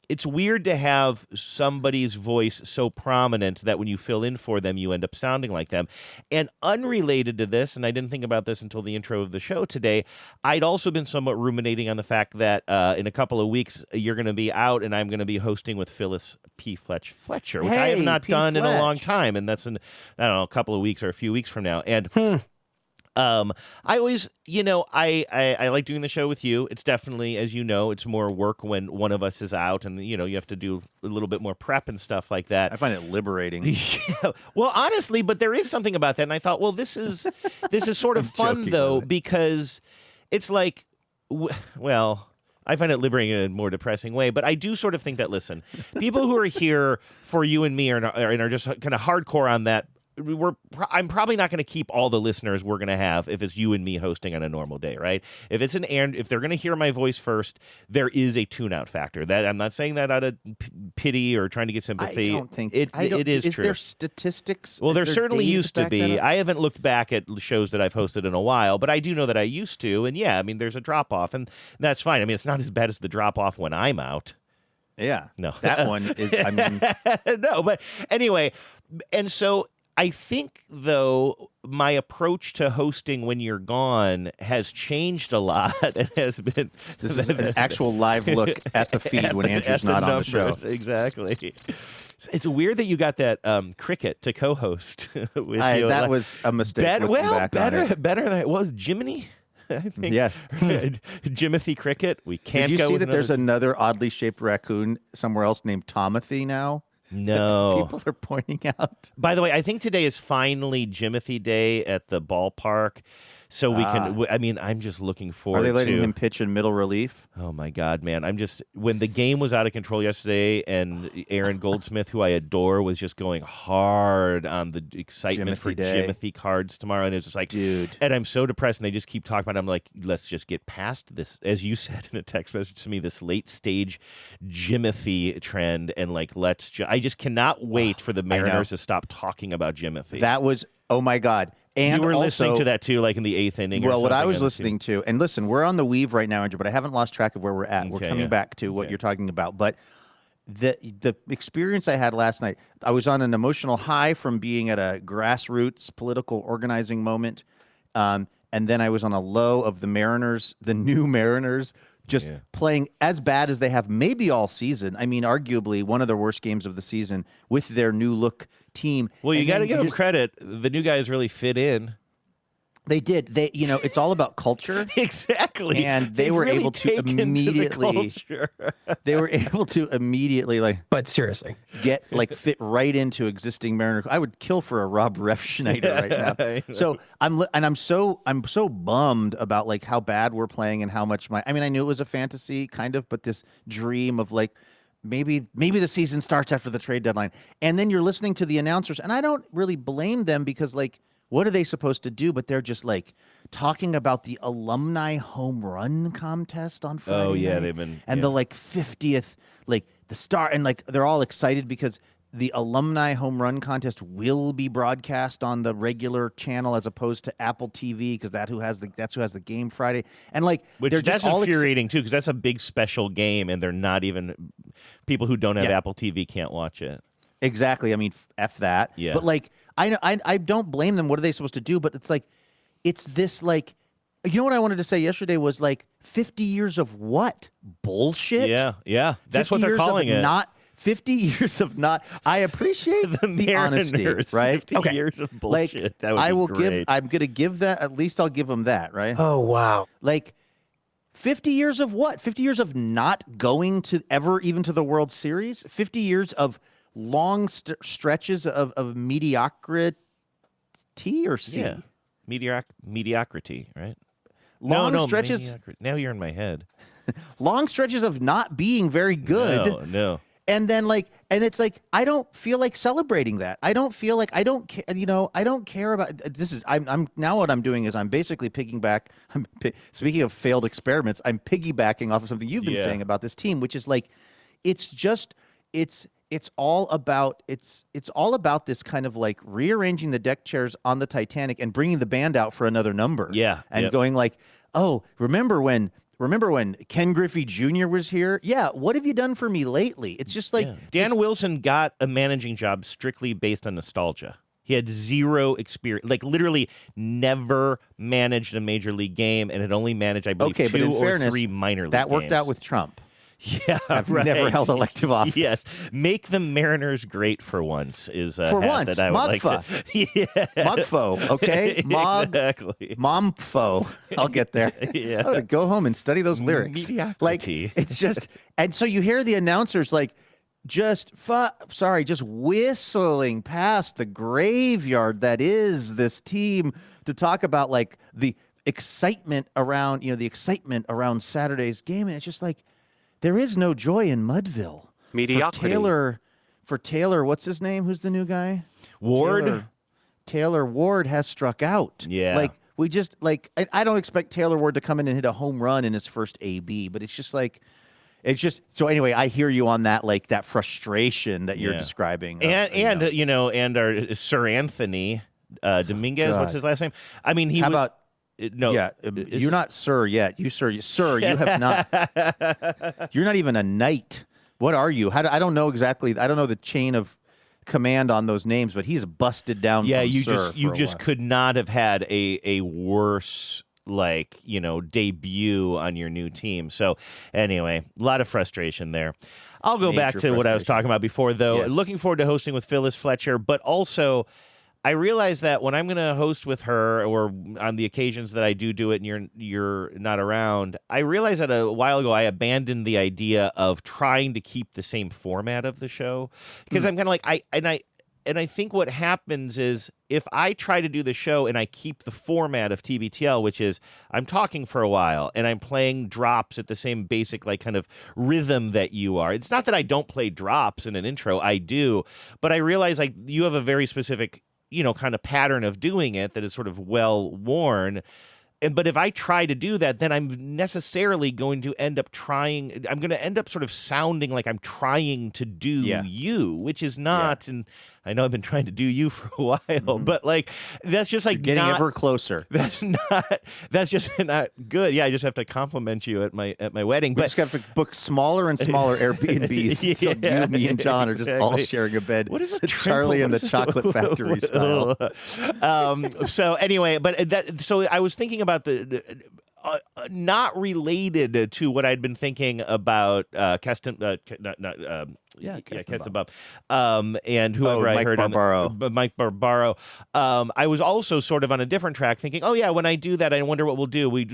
Speaker 9: it's weird to have somebody's voice so prominent that when you fill in for them, you end up sounding like them. And unrelated to this, and I didn't think about this until the intro of the show today, I'd also been somewhat ruminating on the fact that in a couple of weeks, you're going to be out and I'm going to be hosting with Phyllis P. Fletcher, which I have not done in a long time. And that's in, I don't know, a couple of weeks or a few weeks from now. And I always, I like doing the show with you. It's definitely, as you know, it's more work when one of us is out, and you have to do a little bit more prep and stuff like that.
Speaker 7: I find it liberating.
Speaker 9: Yeah. Well, honestly, but there is something about that, and I thought, well, this is sort of fun though, because it's like, well, I find it liberating in a more depressing way, but I do sort of think that, listen, people who are here for you and me are just kind of hardcore on that. I'm probably not going to keep all the listeners we're going to have if it's you and me hosting on a normal day, right? If it's if they're going to hear my voice first, there is a tune-out factor. That I'm not saying that out of pity or trying to get sympathy.
Speaker 7: I don't think
Speaker 9: it is true.
Speaker 7: Is there statistics?
Speaker 9: Well, there
Speaker 7: there
Speaker 9: certainly
Speaker 7: data to
Speaker 9: used to
Speaker 7: back
Speaker 9: be.
Speaker 7: that up?
Speaker 9: I haven't looked back at shows that I've hosted in a while, but I do know that I used to. And yeah, I mean, there's a drop-off, and that's fine. I mean, it's not as bad as the drop-off when I'm out.
Speaker 7: Yeah.
Speaker 9: No.
Speaker 7: That one is, I mean.
Speaker 9: No, but anyway, and so I think, though, my approach to hosting when you're gone has changed a lot. It has been
Speaker 7: This is an actual live look at the feed when Andrew's not on the show.
Speaker 9: Exactly. It's weird that you got that cricket to co-host with you.
Speaker 7: That was a mistake.
Speaker 9: Better than it was. Jiminy, I think.
Speaker 7: Yes.
Speaker 9: Jimothy Cricket. We can't
Speaker 7: Did you
Speaker 9: go
Speaker 7: see
Speaker 9: with
Speaker 7: that there's another oddly shaped raccoon somewhere else named Tomothy now?
Speaker 9: No.
Speaker 7: People are pointing out.
Speaker 9: By the way, I think today is finally Jimothy Day at the ballpark, so we can. I mean, I'm just looking forward.
Speaker 7: Are they letting
Speaker 9: to
Speaker 7: him pitch in middle relief?
Speaker 9: Oh my God, man! When the game was out of control yesterday, and Aaron Goldsmith, who I adore, was just going hard on the excitement for Jimothy cards tomorrow, and it's just like,
Speaker 7: dude.
Speaker 9: And I'm so depressed, and they just keep talking about it. I'm like, let's just get past this, as you said in a text message to me, this late stage Jimothy trend, and like, I just cannot wait for the Mariners to stop talking about Jimothy.
Speaker 7: That was, oh my God. And
Speaker 9: you were
Speaker 7: also,
Speaker 9: listening to that too, like in the 8th inning.
Speaker 7: Well, what I was listening to, and listen, we're on the weave right now, Andrew, but I haven't lost track of where we're at. We're coming back to what you're talking about. But the experience I had last night, I was on an emotional high from being at a grassroots political organizing moment. And then I was on a low of the Mariners, the new Mariners, just playing as bad as they have maybe all season. I mean, arguably one of the worst games of the season with their new look team.
Speaker 9: Well, you got to give them credit. The new guys really fit in.
Speaker 7: They did. It's all about culture.
Speaker 9: Exactly.
Speaker 7: And they were able to immediately they were able to immediately
Speaker 5: but seriously
Speaker 7: get fit right into existing Mariner. I would kill for a Rob Refschneider right now. So I'm so bummed about how bad we're playing and how much I knew it was a fantasy kind of, but this dream of maybe the season starts after the trade deadline. And then you're listening to the announcers, and I don't really blame them because, like, what are they supposed to do? But they're just, like, talking about the alumni home run contest on Friday
Speaker 9: Oh, yeah,
Speaker 7: night.
Speaker 9: they've been...
Speaker 7: And the, like, 50th, like, the star, and, like, they're all excited because the alumni home run contest will be broadcast on the regular channel as opposed to Apple TV because that's who has the game Friday. And like,
Speaker 9: that's infuriating too because that's a big special game and they're not even people who don't have Apple TV can't watch it.
Speaker 7: Exactly. I mean, F that.
Speaker 9: Yeah.
Speaker 7: But like, I don't blame them. What are they supposed to do? But it's like, it's this like, you know what I wanted to say yesterday was like 50 years of what? Bullshit?
Speaker 9: Yeah. That's what they're calling it.
Speaker 7: 50 years of not. I appreciate the honesty, right?
Speaker 9: 50 years of bullshit.
Speaker 7: Like,
Speaker 9: that would be great.
Speaker 7: I'm going to give that, at least I'll give them that, right?
Speaker 5: Oh, wow.
Speaker 7: Like, 50 years of what? 50 years of not going to ever even to the World Series? 50 years of long stretches of mediocrity or C?
Speaker 9: Yeah. Mediocrity, right?
Speaker 7: Long stretches.
Speaker 9: Mediocrity. Now you're in my head.
Speaker 7: Long stretches of not being very good.
Speaker 9: No.
Speaker 7: And then and it's like, I don't feel like celebrating that. I don't feel like, I don't care, I don't care about, I'm now what I'm doing is I'm basically speaking of failed experiments, I'm piggybacking off of something you've been saying about this team, which is like, it's all about this kind of like rearranging the deck chairs on the Titanic and bringing the band out for another number.
Speaker 9: Yeah.
Speaker 7: And going like, oh, remember when Ken Griffey Jr. was here? Yeah, what have you done for me lately? It's just like...
Speaker 9: Dan Wilson got a managing job strictly based on nostalgia. He had zero experience, like literally never managed a major league game and had only managed, I believe, 2 or 3 minor league games.
Speaker 7: That worked out with Trump.
Speaker 9: Yeah,
Speaker 7: I've
Speaker 9: right.
Speaker 7: never held elective office.
Speaker 9: Yes, make the Mariners great for once is a
Speaker 7: for
Speaker 9: hat
Speaker 7: once.
Speaker 9: that I would like to.
Speaker 7: Yeah. Mugfo, okay?
Speaker 9: Exactly.
Speaker 7: Momfo. I'll get there.
Speaker 9: Yeah.
Speaker 7: I'm gonna go home and study those lyrics.
Speaker 9: Mediocrity.
Speaker 7: Like it's just, and so you hear the announcers like just whistling past the graveyard that is this team to talk about like the excitement around Saturday's game, and it's just like. There is no joy in Mudville.
Speaker 2: Mediocrity.
Speaker 7: For Taylor, what's his name? Who's the new guy?
Speaker 9: Ward.
Speaker 7: Taylor Ward has struck out.
Speaker 9: Yeah.
Speaker 7: Like, we just, like, I don't expect Taylor Ward to come in and hit a home run in his first AB, but it's just like, so anyway, I hear you on that, like, that frustration that you're describing.
Speaker 9: And our Sir Anthony Dominguez, what's his last name? I mean,
Speaker 7: How about,
Speaker 9: no,
Speaker 7: yeah, you're not sir yet. You have not. You're not even a knight. What are you? I don't know exactly. I don't know the chain of command on those names, but he's busted down.
Speaker 9: Yeah,
Speaker 7: from
Speaker 9: you just could not have had a worse debut on your new team. So anyway, a lot of frustration there. I'll go back to what I was talking about before, though.
Speaker 7: Yes.
Speaker 9: Looking forward to hosting with Phyllis Fletcher, but also. I realize that when I'm going to host with her or on the occasions that I do it and you're not around, I realized that a while ago I abandoned the idea of trying to keep the same format of the show because I'm kind of like I think what happens is if I try to do the show and I keep the format of TBTL, which is I'm talking for a while and I'm playing drops at the same basic like kind of rhythm that you are. It's not that I don't play drops in an intro, I do, but I realize like you have a very specific kind of pattern of doing it that is sort of well worn. But if I try to do that, then I'm necessarily going to end up I'm going to end up sort of sounding like I'm trying to do you, which is not, and I know I've been trying to do you for a while, but like, that's just like
Speaker 7: You're getting ever closer.
Speaker 9: That's just not good. Yeah. I just have to compliment you at my wedding.
Speaker 7: We just have to book smaller and smaller Airbnbs. So you, me, and John are just all sharing a bed.
Speaker 9: What is a
Speaker 7: Charlie and the Chocolate Factory style.
Speaker 9: So anyway, so I was thinking about the not related to what I'd been thinking about Kestenbaum, and whoever
Speaker 7: Mike
Speaker 9: I heard
Speaker 7: Barbaro.
Speaker 9: Mike Barbaro. I was also sort of on a different track thinking, oh yeah, when I do that, I wonder what we'll do. We're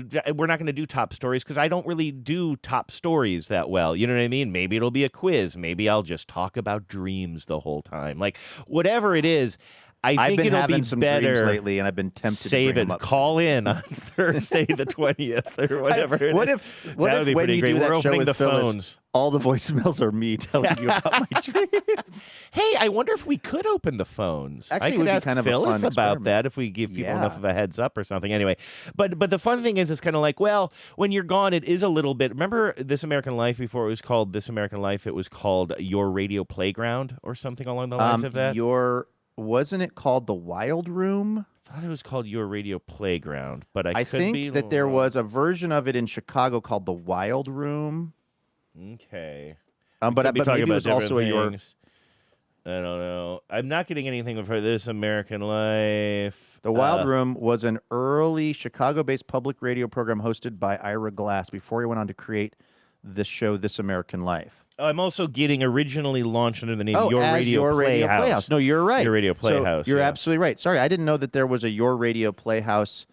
Speaker 9: not going to do top stories because I don't really do top stories that well. You know what I mean? Maybe it'll be a quiz. Maybe I'll just talk about dreams the whole time. Like whatever it is,
Speaker 7: I've
Speaker 9: think
Speaker 7: been
Speaker 9: it'll
Speaker 7: having
Speaker 9: be
Speaker 7: some
Speaker 9: better.
Speaker 7: dreams lately, and I've been tempted
Speaker 9: Save
Speaker 7: to bring
Speaker 9: it.
Speaker 7: them up.
Speaker 9: Call in on Thursday the 20th or whatever.
Speaker 7: What if
Speaker 9: That would be
Speaker 7: when
Speaker 9: pretty
Speaker 7: you
Speaker 9: great.
Speaker 7: do that
Speaker 9: We're
Speaker 7: show
Speaker 9: opening
Speaker 7: with
Speaker 9: the
Speaker 7: Phyllis,
Speaker 9: phones.
Speaker 7: all the voicemails are me telling you about my dreams?
Speaker 9: Hey, I wonder if we could open the phones.
Speaker 7: Actually,
Speaker 9: I
Speaker 7: it
Speaker 9: could
Speaker 7: would be
Speaker 9: ask
Speaker 7: kind of a
Speaker 9: Phyllis
Speaker 7: fun
Speaker 9: about
Speaker 7: experiment.
Speaker 9: that if we give people
Speaker 7: Yeah.
Speaker 9: enough of a heads up or something. Anyway, but the fun thing is, it's kind of like, well, when you're gone, it is a little bit. Remember This American Life before it was called This American Life? It was called Your Radio Playground or something along the lines of that.
Speaker 7: Wasn't it called The Wild Room?
Speaker 9: I thought it was called Your Radio Playground, but I could
Speaker 7: think
Speaker 9: be
Speaker 7: that there
Speaker 9: wrong.
Speaker 7: was a version of it in Chicago called The Wild Room.
Speaker 9: Okay.
Speaker 7: But
Speaker 9: Could be talking
Speaker 7: maybe it
Speaker 9: about
Speaker 7: was also
Speaker 9: different things. I don't know. I'm not getting anything for This American Life.
Speaker 7: The Wild Room was an early Chicago-based public radio program hosted by Ira Glass before he went on to create the show This American Life.
Speaker 9: I'm also getting originally launched under the name
Speaker 7: Oh,
Speaker 9: Your
Speaker 7: as
Speaker 9: Radio
Speaker 7: Your Radio
Speaker 9: Playhouse.
Speaker 7: Playhouse. No, you're right.
Speaker 9: Your Radio Playhouse.
Speaker 7: So you're
Speaker 9: yeah.
Speaker 7: absolutely right. Sorry, I didn't know that there was a Your Radio Playhouse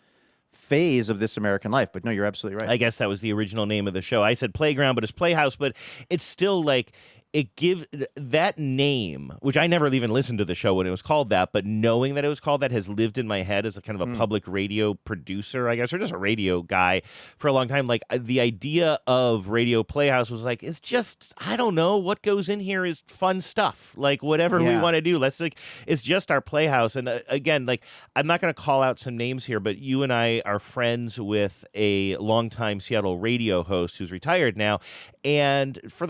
Speaker 7: phase of This American Life, but no, you're absolutely right.
Speaker 9: I guess that was the original name of the show. I said Playground, but it's Playhouse, but it's still like it gives that name, which I never even listened to the show when it was called that, but knowing that it was called that has lived in my head as a kind of a public radio producer, I guess, or just a radio guy for a long time. Like the idea of Radio Playhouse was like, it's just, I don't know, what goes in here is fun stuff. Like whatever we want to do, let's like, it's just our Playhouse. And again, like I'm not going to call out some names here, but you and I are friends with a longtime Seattle radio host who's retired now. And for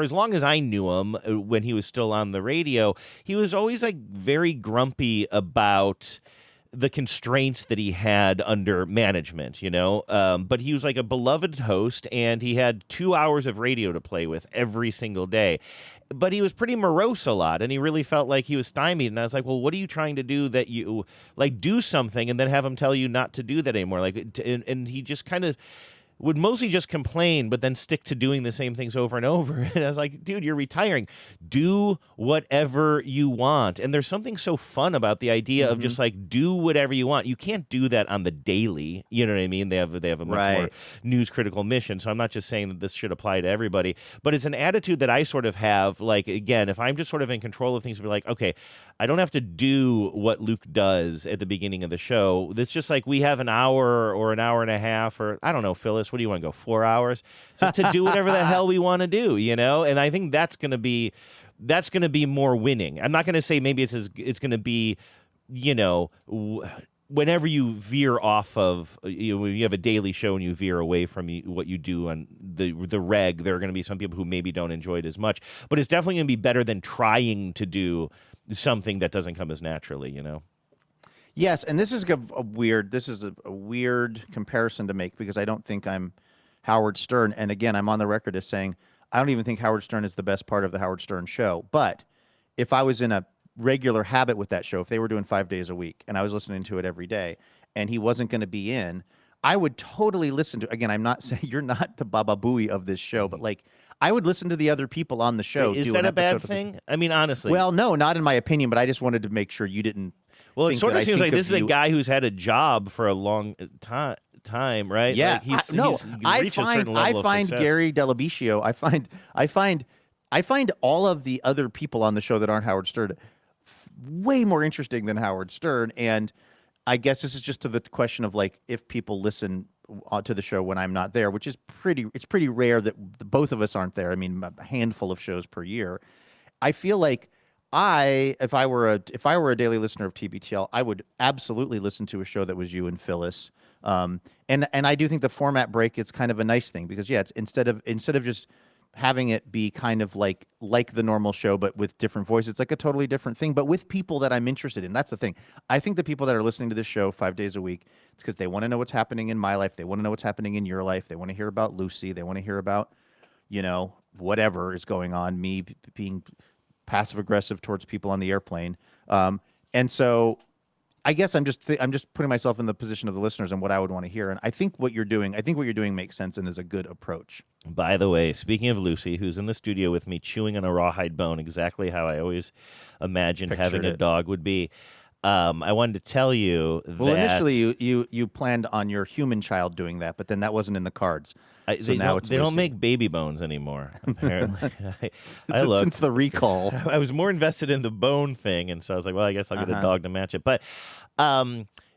Speaker 9: as long as I knew him when he was still on the radio, he was always like very grumpy about the constraints that he had under management, you know? But he was like a beloved host, and he had 2 hours of radio to play with every single day. But he was pretty morose a lot, and he really felt like he was stymied. And I was like, well, what are you trying to do that you, like, do something and then have him tell you not to do that anymore? Like, and he just kind of would mostly just complain, but then stick to doing the same things over and over. And I was like, dude, you're retiring. Do whatever you want. And there's something so fun about the idea of just like, do whatever you want. You can't do that on the daily. You know what I mean? They have a much more news critical mission. So I'm not just saying that this should apply to everybody, but it's an attitude that I sort of have. Like, again, if I'm just sort of in control of things, be like, okay, I don't have to do what Luke does at the beginning of the show. It's just like we have an hour or an hour and a half, or I don't know, Phyllis, what do you want to go, 4 hours? Just to do whatever the hell we want to do, you know? And I think that's going to be more winning. I'm not going to say maybe it's going to be, you know, whenever you veer off of, you know, when you have a daily show and you veer away from what you do on the reg, there are going to be some people who maybe don't enjoy it as much. But it's definitely going to be better than trying to do something that doesn't come as naturally, you know?
Speaker 7: Yes, and this is a weird comparison to make because I don't think I'm Howard Stern. And again, I'm on the record as saying I don't even think Howard Stern is the best part of the Howard Stern show. But if I was in a regular habit with that show, if they were doing 5 days a week and I was listening to it every day and he wasn't going to be in, I would totally listen to, again, I'm not saying you're not the Baba Booey of this show, but like I would listen to the other people on the show.
Speaker 9: Wait, is that a bad thing? I mean, honestly.
Speaker 7: Well, no, not in my opinion, but I just wanted to make sure you didn't.
Speaker 9: Well, it sort of seems like this is a guy who's had a job for a long time, right?
Speaker 7: Yeah,
Speaker 9: like
Speaker 7: I find Gary Delabicio. I find all of the other people on the show that aren't Howard Stern way more interesting than Howard Stern. And I guess this is just to the question of like if people listen to the show when I'm not there, which is pretty rare that both of us aren't there. I mean, a handful of shows per year. I feel like if I were a daily listener of TBTL, I would absolutely listen to a show that was you and Phyllis. And I do think the format break is kind of a nice thing because it's instead of just having it be kind of like the normal show, but with different voices, it's like a totally different thing, but with people that I'm interested in. That's the thing. I think the people that are listening to this show 5 days a week, it's because they want to know what's happening in my life. They want to know what's happening in your life. They want to hear about Lucy. They want to hear about, you know, whatever is going on, me being passive aggressive towards people on the airplane. And so I guess I'm just putting myself in the position of the listeners and what I would want to hear. And I think what you're doing makes sense and is a good approach.
Speaker 9: By the way, speaking of Lucy, who's in the studio with me chewing on a rawhide bone, exactly how I always imagined having a dog would be. I wanted to tell you that...
Speaker 7: Well, initially you planned on your human child doing that, but then that wasn't in the cards. So now it's
Speaker 9: they don't
Speaker 7: Lucy.
Speaker 9: make baby bones anymore, apparently. I looked.
Speaker 7: Since the recall.
Speaker 9: I was more invested in the bone thing, and so I was like, well, I guess I'll get a dog to match it. But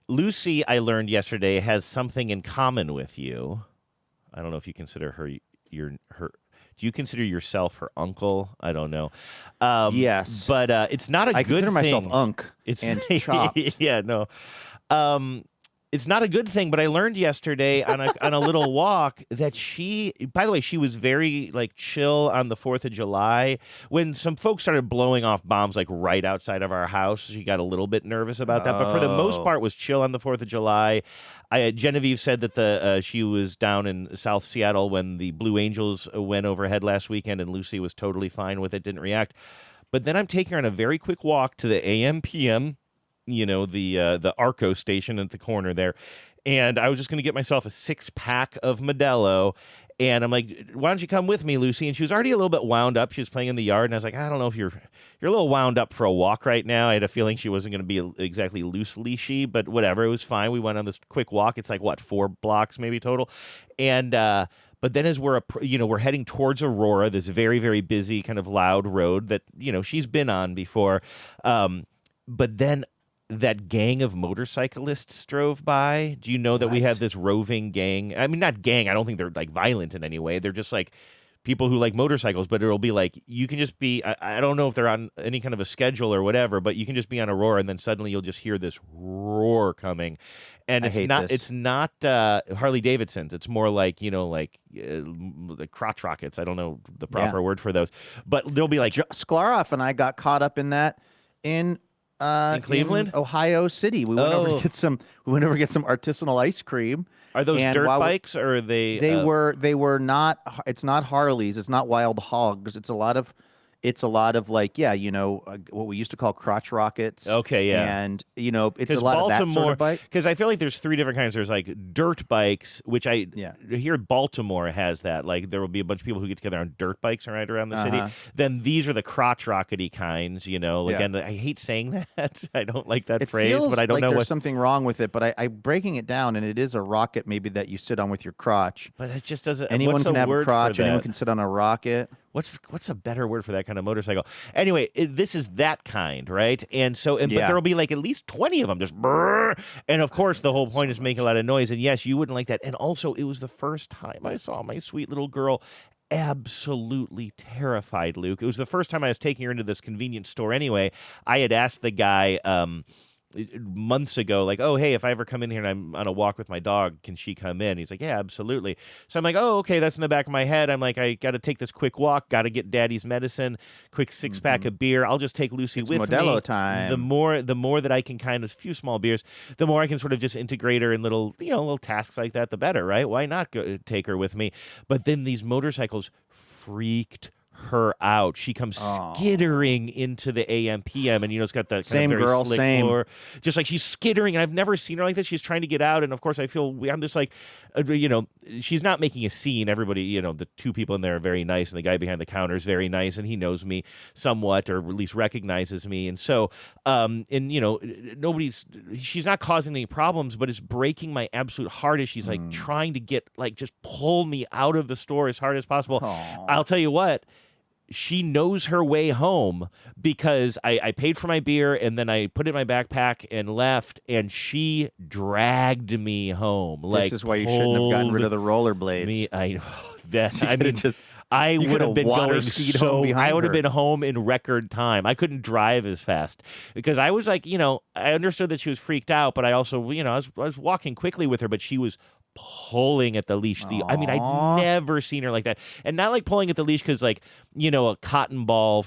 Speaker 9: Lucy, I learned yesterday, has something in common with you. I don't know if you consider her her. Do you consider yourself her uncle? I don't know.
Speaker 7: Yes,
Speaker 9: but it's not a
Speaker 7: I
Speaker 9: good thing.
Speaker 7: consider myself Unc.
Speaker 9: It's
Speaker 7: and chopped.
Speaker 9: Yeah, no. It's not a good thing, but I learned yesterday on a little walk that she, by the way, she was very like chill on the 4th of July. When some folks started blowing off bombs like right outside of our house, she got a little bit nervous about that. But for the most part, was chill on the 4th of July. Genevieve said that she was down in South Seattle when the Blue Angels went overhead last weekend, and Lucy was totally fine with it, didn't react. But then I'm taking her on a very quick walk to the AM/PM. The Arco station at the corner there. And I was just going to get myself a 6-pack of Modelo. And I'm like, why don't you come with me, Lucy? And she was already a little bit wound up. She was playing in the yard. And I was like, I don't know if you're a little wound up for a walk right now. I had a feeling she wasn't going to be exactly loose leashy, but whatever. It was fine. We went on this quick walk. It's like, 4 blocks maybe total. And, but then as we're heading towards Aurora, this very, very busy kind of loud road that, she's been on before. But then that gang of motorcyclists drove by. Do you know that we have this roving gang? I mean, not gang. I don't think they're like violent in any way. They're just like people who like motorcycles, but it'll be like, you can just be, I don't know if they're on any kind of a schedule or whatever, but you can just be on Aurora and then suddenly you'll just hear this roar coming. And it's not Harley Davidsons. It's more like, the crotch rockets. I don't know the proper word for those, but they'll be like
Speaker 7: Sklarov and I got caught up in that in
Speaker 9: Cleveland,
Speaker 7: Ohio City. We went over to get some artisanal ice cream.
Speaker 9: Are those dirt bikes or are they?
Speaker 7: They were not. It's not Harleys. It's not Wild Hogs. It's a lot of like what we used to call crotch rockets.
Speaker 9: Okay, yeah,
Speaker 7: and it's a lot of that sort of bike.
Speaker 9: Because I feel like there's 3 different kinds. There's like dirt bikes, which I hear Baltimore has that. Like there will be a bunch of people who get together on dirt bikes and ride around the city. Then these are the crotch rockety kinds. Again, I hate saying that. I don't like that phrase, but I don't know
Speaker 7: there's something wrong with it. But I'm breaking it down, and it is a rocket maybe that you sit on with your crotch.
Speaker 9: But it just doesn't.
Speaker 7: Anyone can have a crotch.
Speaker 9: Anyone
Speaker 7: can sit on a rocket.
Speaker 9: What's a better word for that kind of motorcycle? Anyway, this is that kind, right? And so, but there will be like at least 20 of them just brrr. And of course, the whole point is making a lot of noise. And yes, you wouldn't like that. And also, it was the first time I saw my sweet little girl absolutely terrified, Luke. It was the first time I was taking her into this convenience store anyway. I had asked the guy months ago, like, oh, hey, if I ever come in here and I'm on a walk with my dog, can she come in? He's like, yeah, absolutely. So I'm like, oh, okay, that's in the back of my head. I'm like, I got to take this quick walk, got to get daddy's medicine, quick 6-pack of beer. I'll just take Lucy with
Speaker 7: Modelo
Speaker 9: me.
Speaker 7: Time.
Speaker 9: The more that I can kind of, few small beers, the more I can sort of just integrate her in little tasks like that, the better, right? Why not take her with me? But then these motorcycles freaked her out. She comes skittering into the AM/PM, and it's got that kind of very slick floor, just like she's skittering. And I've never seen her like this. She's trying to get out, and of course, I feel I'm just like, she's not making a scene. Everybody, the 2 people in there are very nice, and the guy behind the counter is very nice, and he knows me somewhat, or at least recognizes me. And so, she's not causing any problems, but it's breaking my absolute heart as she's like trying to get just pull me out of the store as hard as possible. I'll tell you what. She knows her way home because I paid for my beer and then I put it in my backpack and left, and she dragged me home.
Speaker 7: This is why you shouldn't have gotten rid of the rollerblades.
Speaker 9: I would have been going I would have
Speaker 7: her.
Speaker 9: been home in record time. I couldn't drive as fast because I was like, I understood that she was freaked out, but I also, I was walking quickly with her, but she was pulling at the leash. I'd never seen her like that. And not like pulling at the leash because a cotton ball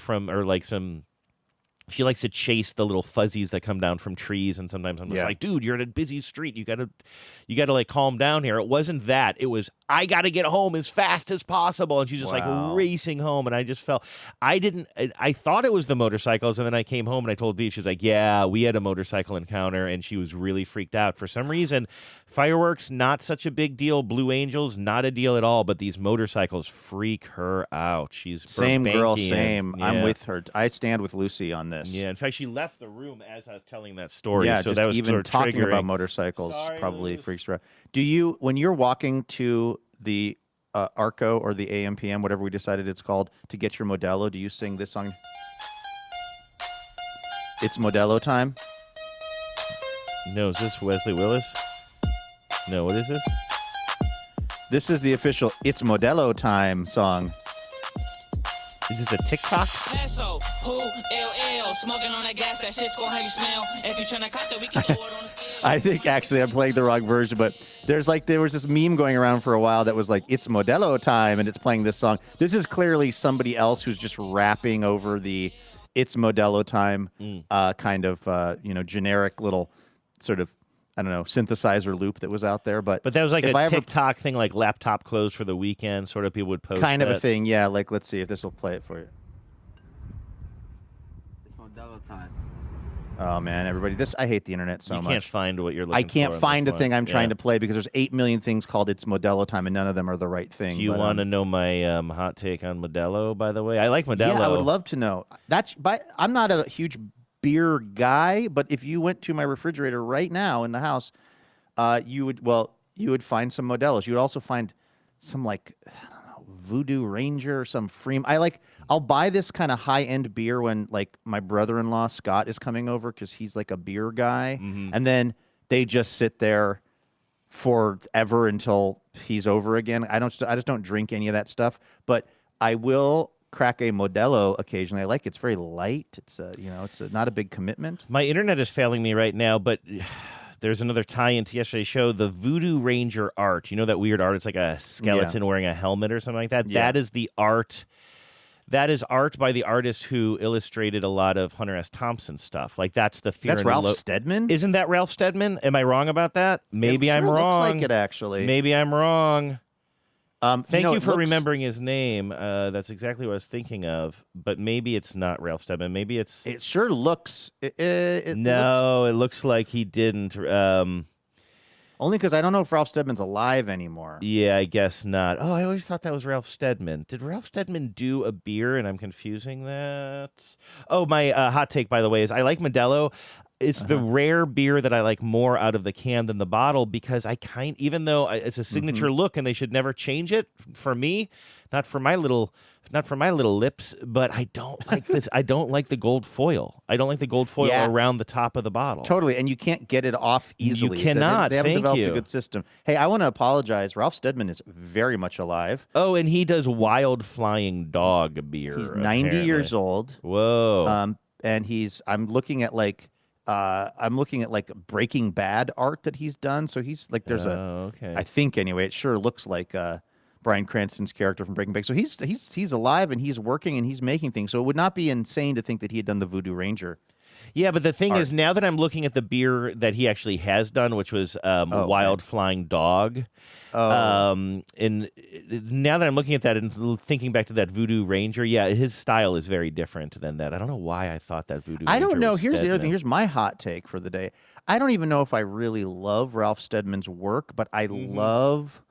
Speaker 9: she likes to chase the little fuzzies that come down from trees, and sometimes I'm just like, dude, you're in a busy street. You gotta like calm down here. It wasn't that. It was I got to get home as fast as possible. And she's just like racing home. And I just felt, I thought it was the motorcycles. And then I came home and I told V, she's like, yeah, we had a motorcycle encounter. And she was really freaked out. For some reason, fireworks, not such a big deal. Blue Angels, not a deal at all. But these motorcycles freak her out. She's
Speaker 7: same girl,
Speaker 9: Burbankian.
Speaker 7: same.
Speaker 9: Yeah.
Speaker 7: I'm with her. I stand with Lucy on this.
Speaker 9: Yeah, in fact, she left the room as I was telling that story.
Speaker 7: Yeah,
Speaker 9: so
Speaker 7: just
Speaker 9: that was
Speaker 7: even
Speaker 9: sort of
Speaker 7: talking
Speaker 9: triggering.
Speaker 7: about motorcycles
Speaker 9: Sorry,
Speaker 7: probably
Speaker 9: Luz.
Speaker 7: freaks her out. Do you, when you're walking to the Arco or the AMPM, whatever we decided it's called, to get your Modelo, do you sing this song? It's Modelo time.
Speaker 9: No, is this Wesley Willis? No, what is this?
Speaker 7: This is the official It's Modelo Time song.
Speaker 9: Is this a TikTok?
Speaker 7: I think actually I'm playing the wrong version, but there was this meme going around for a while that was like, it's Modelo time, and it's playing this song. This is clearly somebody else who's just rapping over the It's Modelo time kind of, generic little sort of, I don't know, synthesizer loop that was out there. But
Speaker 9: that was like
Speaker 7: if
Speaker 9: a TikTok thing, like laptop closed for the weekend, sort of people would post
Speaker 7: kind of
Speaker 9: that.
Speaker 7: a thing, yeah. Like, let's see if this will play it for you.
Speaker 10: It's Modelo time.
Speaker 7: Oh man, everybody! I hate the internet so much.
Speaker 9: You can't find what you're looking for.
Speaker 7: I can't
Speaker 9: on
Speaker 7: find
Speaker 9: this
Speaker 7: a thing
Speaker 9: one.
Speaker 7: I'm trying to play because there's 8 million things called It's Modelo time, and none of them are the right thing.
Speaker 9: Do you want to know my hot take on Modelo? By the way, I like Modelo.
Speaker 7: Yeah, I would love to know. I'm not a huge beer guy, but if you went to my refrigerator right now in the house, you would find some Modelos. You would also find some like, I don't know, Voodoo Ranger, some Freem. I'll buy this kind of high-end beer when like my brother-in-law Scott is coming over because he's like a beer guy, and then they just sit there forever until he's over again. I just don't drink any of that stuff, but I will crack a Modelo occasionally. I like it. It's very light. It's not a big commitment.
Speaker 9: My internet is failing me right now, but there's another tie-in to yesterday's show, the Voodoo Ranger art. You know that weird art? It's like a skeleton wearing a helmet or something like that.
Speaker 7: Yeah.
Speaker 9: That is the art. That is art by the artist who illustrated a lot of Hunter S. Thompson stuff. Like that's the Fear
Speaker 7: That's
Speaker 9: and
Speaker 7: Ralph Steadman?
Speaker 9: Isn't that Ralph Steadman? Am I wrong about that? Maybe I'm wrong.
Speaker 7: Looks like it actually.
Speaker 9: Maybe I'm wrong. Thank you for
Speaker 7: it looks-
Speaker 9: remembering his name. That's exactly what I was thinking of. But maybe it's not Ralph Steadman. Maybe it's.
Speaker 7: It sure looks. It
Speaker 9: looks like he didn't.
Speaker 7: Only because I don't know if Ralph Steadman's alive anymore.
Speaker 9: Yeah, I guess not. Oh, I always thought that was Ralph Steadman. Did Ralph Steadman do a beer and I'm confusing that? Oh, my hot take, by the way, is I like Modelo. It's the rare beer that I like more out of the can than the bottle because even though it's a signature look and they should never change it for me, not for my little lips, but I don't like this. I don't like the gold foil. I don't like the gold foil around the top of the bottle.
Speaker 7: Totally, and you can't get it off easily.
Speaker 9: You cannot.
Speaker 7: They haven't
Speaker 9: Thank
Speaker 7: developed
Speaker 9: you.
Speaker 7: a good system. Hey, I want to apologize. Ralph Steadman is very much alive.
Speaker 9: Oh, and he does Wild Flying Dog beer.
Speaker 7: He's 90 years old.
Speaker 9: Whoa.
Speaker 7: And I'm looking at like Breaking Bad art that he's done. So he's like,
Speaker 9: okay.
Speaker 7: I think anyway, it sure looks like Bryan Cranston's character from Breaking Bad. So he's alive and he's working and he's making things. So it would not be insane to think that he had done the Voodoo Ranger.
Speaker 9: Yeah, but the thing is, now that I'm looking at the beer that he actually has done, which was Wild Flying Dog, and now that I'm looking at that and thinking back to that Voodoo Ranger, yeah, his style is very different than that. I don't know why I thought that Voodoo Ranger
Speaker 7: I don't know.
Speaker 9: was
Speaker 7: Here's the other
Speaker 9: Steadman.
Speaker 7: thing. Here's my hot take for the day. I don't even know if I really love Ralph Steadman's work, but I love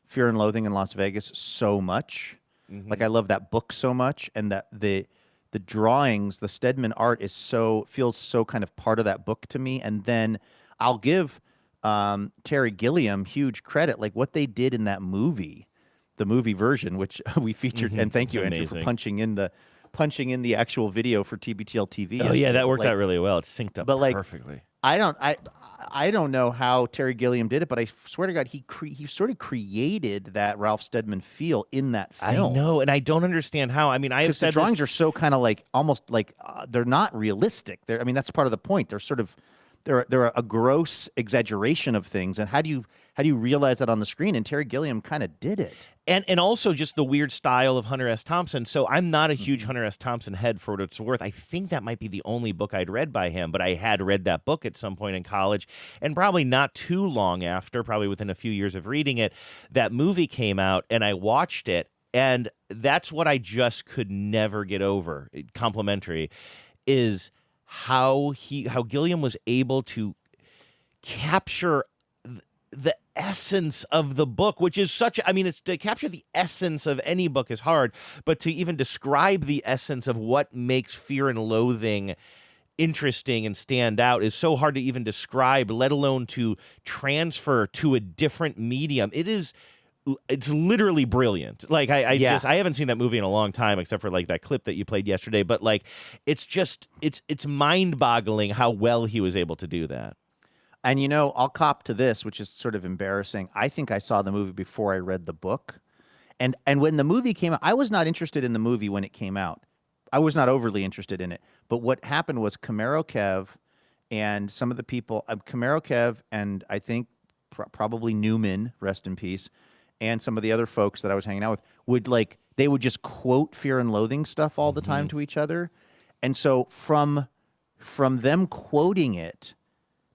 Speaker 7: Fear and Loathing in Las Vegas so much. Like I love that book so much, and that the drawings, the Steadman art feels so kind of part of that book to me. And then I'll give Terry Gilliam huge credit, like what they did in that movie, the movie version, which we featured. And thank you, Andrew, for punching in the actual video for TBTL TV.
Speaker 9: Oh yeah, that worked out really well. It synced up perfectly.
Speaker 7: I don't know how Terry Gilliam did it, but I swear to God, he sort of created that Ralph Steadman feel in that film.
Speaker 9: I know, and I don't understand how. I mean, I have said
Speaker 7: the drawings are so kind of like almost like they're not realistic. That's part of the point. They're sort of they're a gross exaggeration of things. And how do you realize that on the screen? And Terry Gilliam kind of did it.
Speaker 9: And also just the weird style of Hunter S. Thompson. So I'm not a huge Hunter S. Thompson head for what it's worth. I think that might be the only book I'd read by him, but I had read that book at some point in college, and probably not too long after, probably within a few years of reading it, that movie came out, and I watched it, and that's what I just could never get over. Complimentary is how Gilliam was able to capture the essence of the book, which is it's to capture the essence of any book is hard, but to even describe the essence of what makes Fear and Loathing interesting and stand out is so hard to even describe, let alone to transfer to a different medium. It's literally brilliant. Like I haven't seen that movie in a long time, except for like that clip that you played yesterday. But like, it's mind-boggling how well he was able to do that.
Speaker 7: And I'll cop to this, which is sort of embarrassing. I think I saw the movie before I read the book, and when the movie came out, I was not interested in the movie when it came out. I was not overly interested in it. But what happened was Camaro Kev and some of the people, Camaro Kev and I think probably Newman, rest in peace, and some of the other folks that I was hanging out with they would just quote Fear and Loathing stuff all the time to each other. And so from them quoting it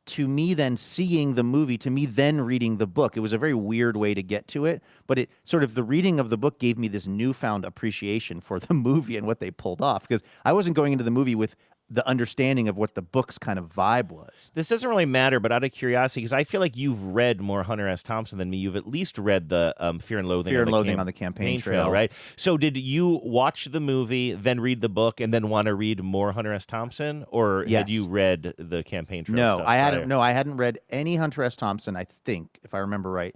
Speaker 7: to me then seeing the movie, to me then reading the book, it was a very weird way to get to it. But it sort of, the reading of the book gave me this newfound appreciation for the movie and what they pulled off, because I wasn't going into the movie with the understanding of what the book's kind of vibe was.
Speaker 9: This doesn't really matter, but out of curiosity, because I feel like you've read more Hunter S. Thompson than me, you've at least read the Fear and Loathing
Speaker 7: on the Campaign Trail,
Speaker 9: right? So did you watch the movie, then read the book, and then want to read more Hunter S. Thompson, or had you read the Campaign Trail stuff?
Speaker 7: I hadn't read any Hunter S. Thompson, I think, if I remember right,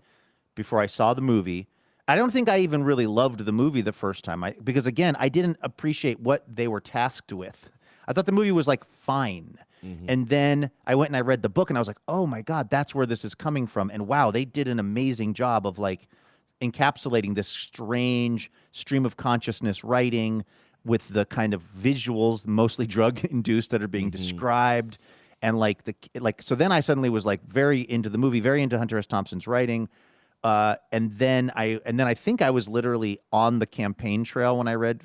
Speaker 7: before I saw the movie. I don't think I even really loved the movie the first time, because again, I didn't appreciate what they were tasked with. I thought the movie was like fine. And then I went and I read the book and I was like, oh my God, that's where this is coming from. And wow, they did an amazing job of like encapsulating this strange stream of consciousness writing with the kind of visuals, mostly drug induced, that are being described. And so then I suddenly was like very into the movie, very into Hunter S. Thompson's writing. And then I think I was literally on the campaign trail when I read,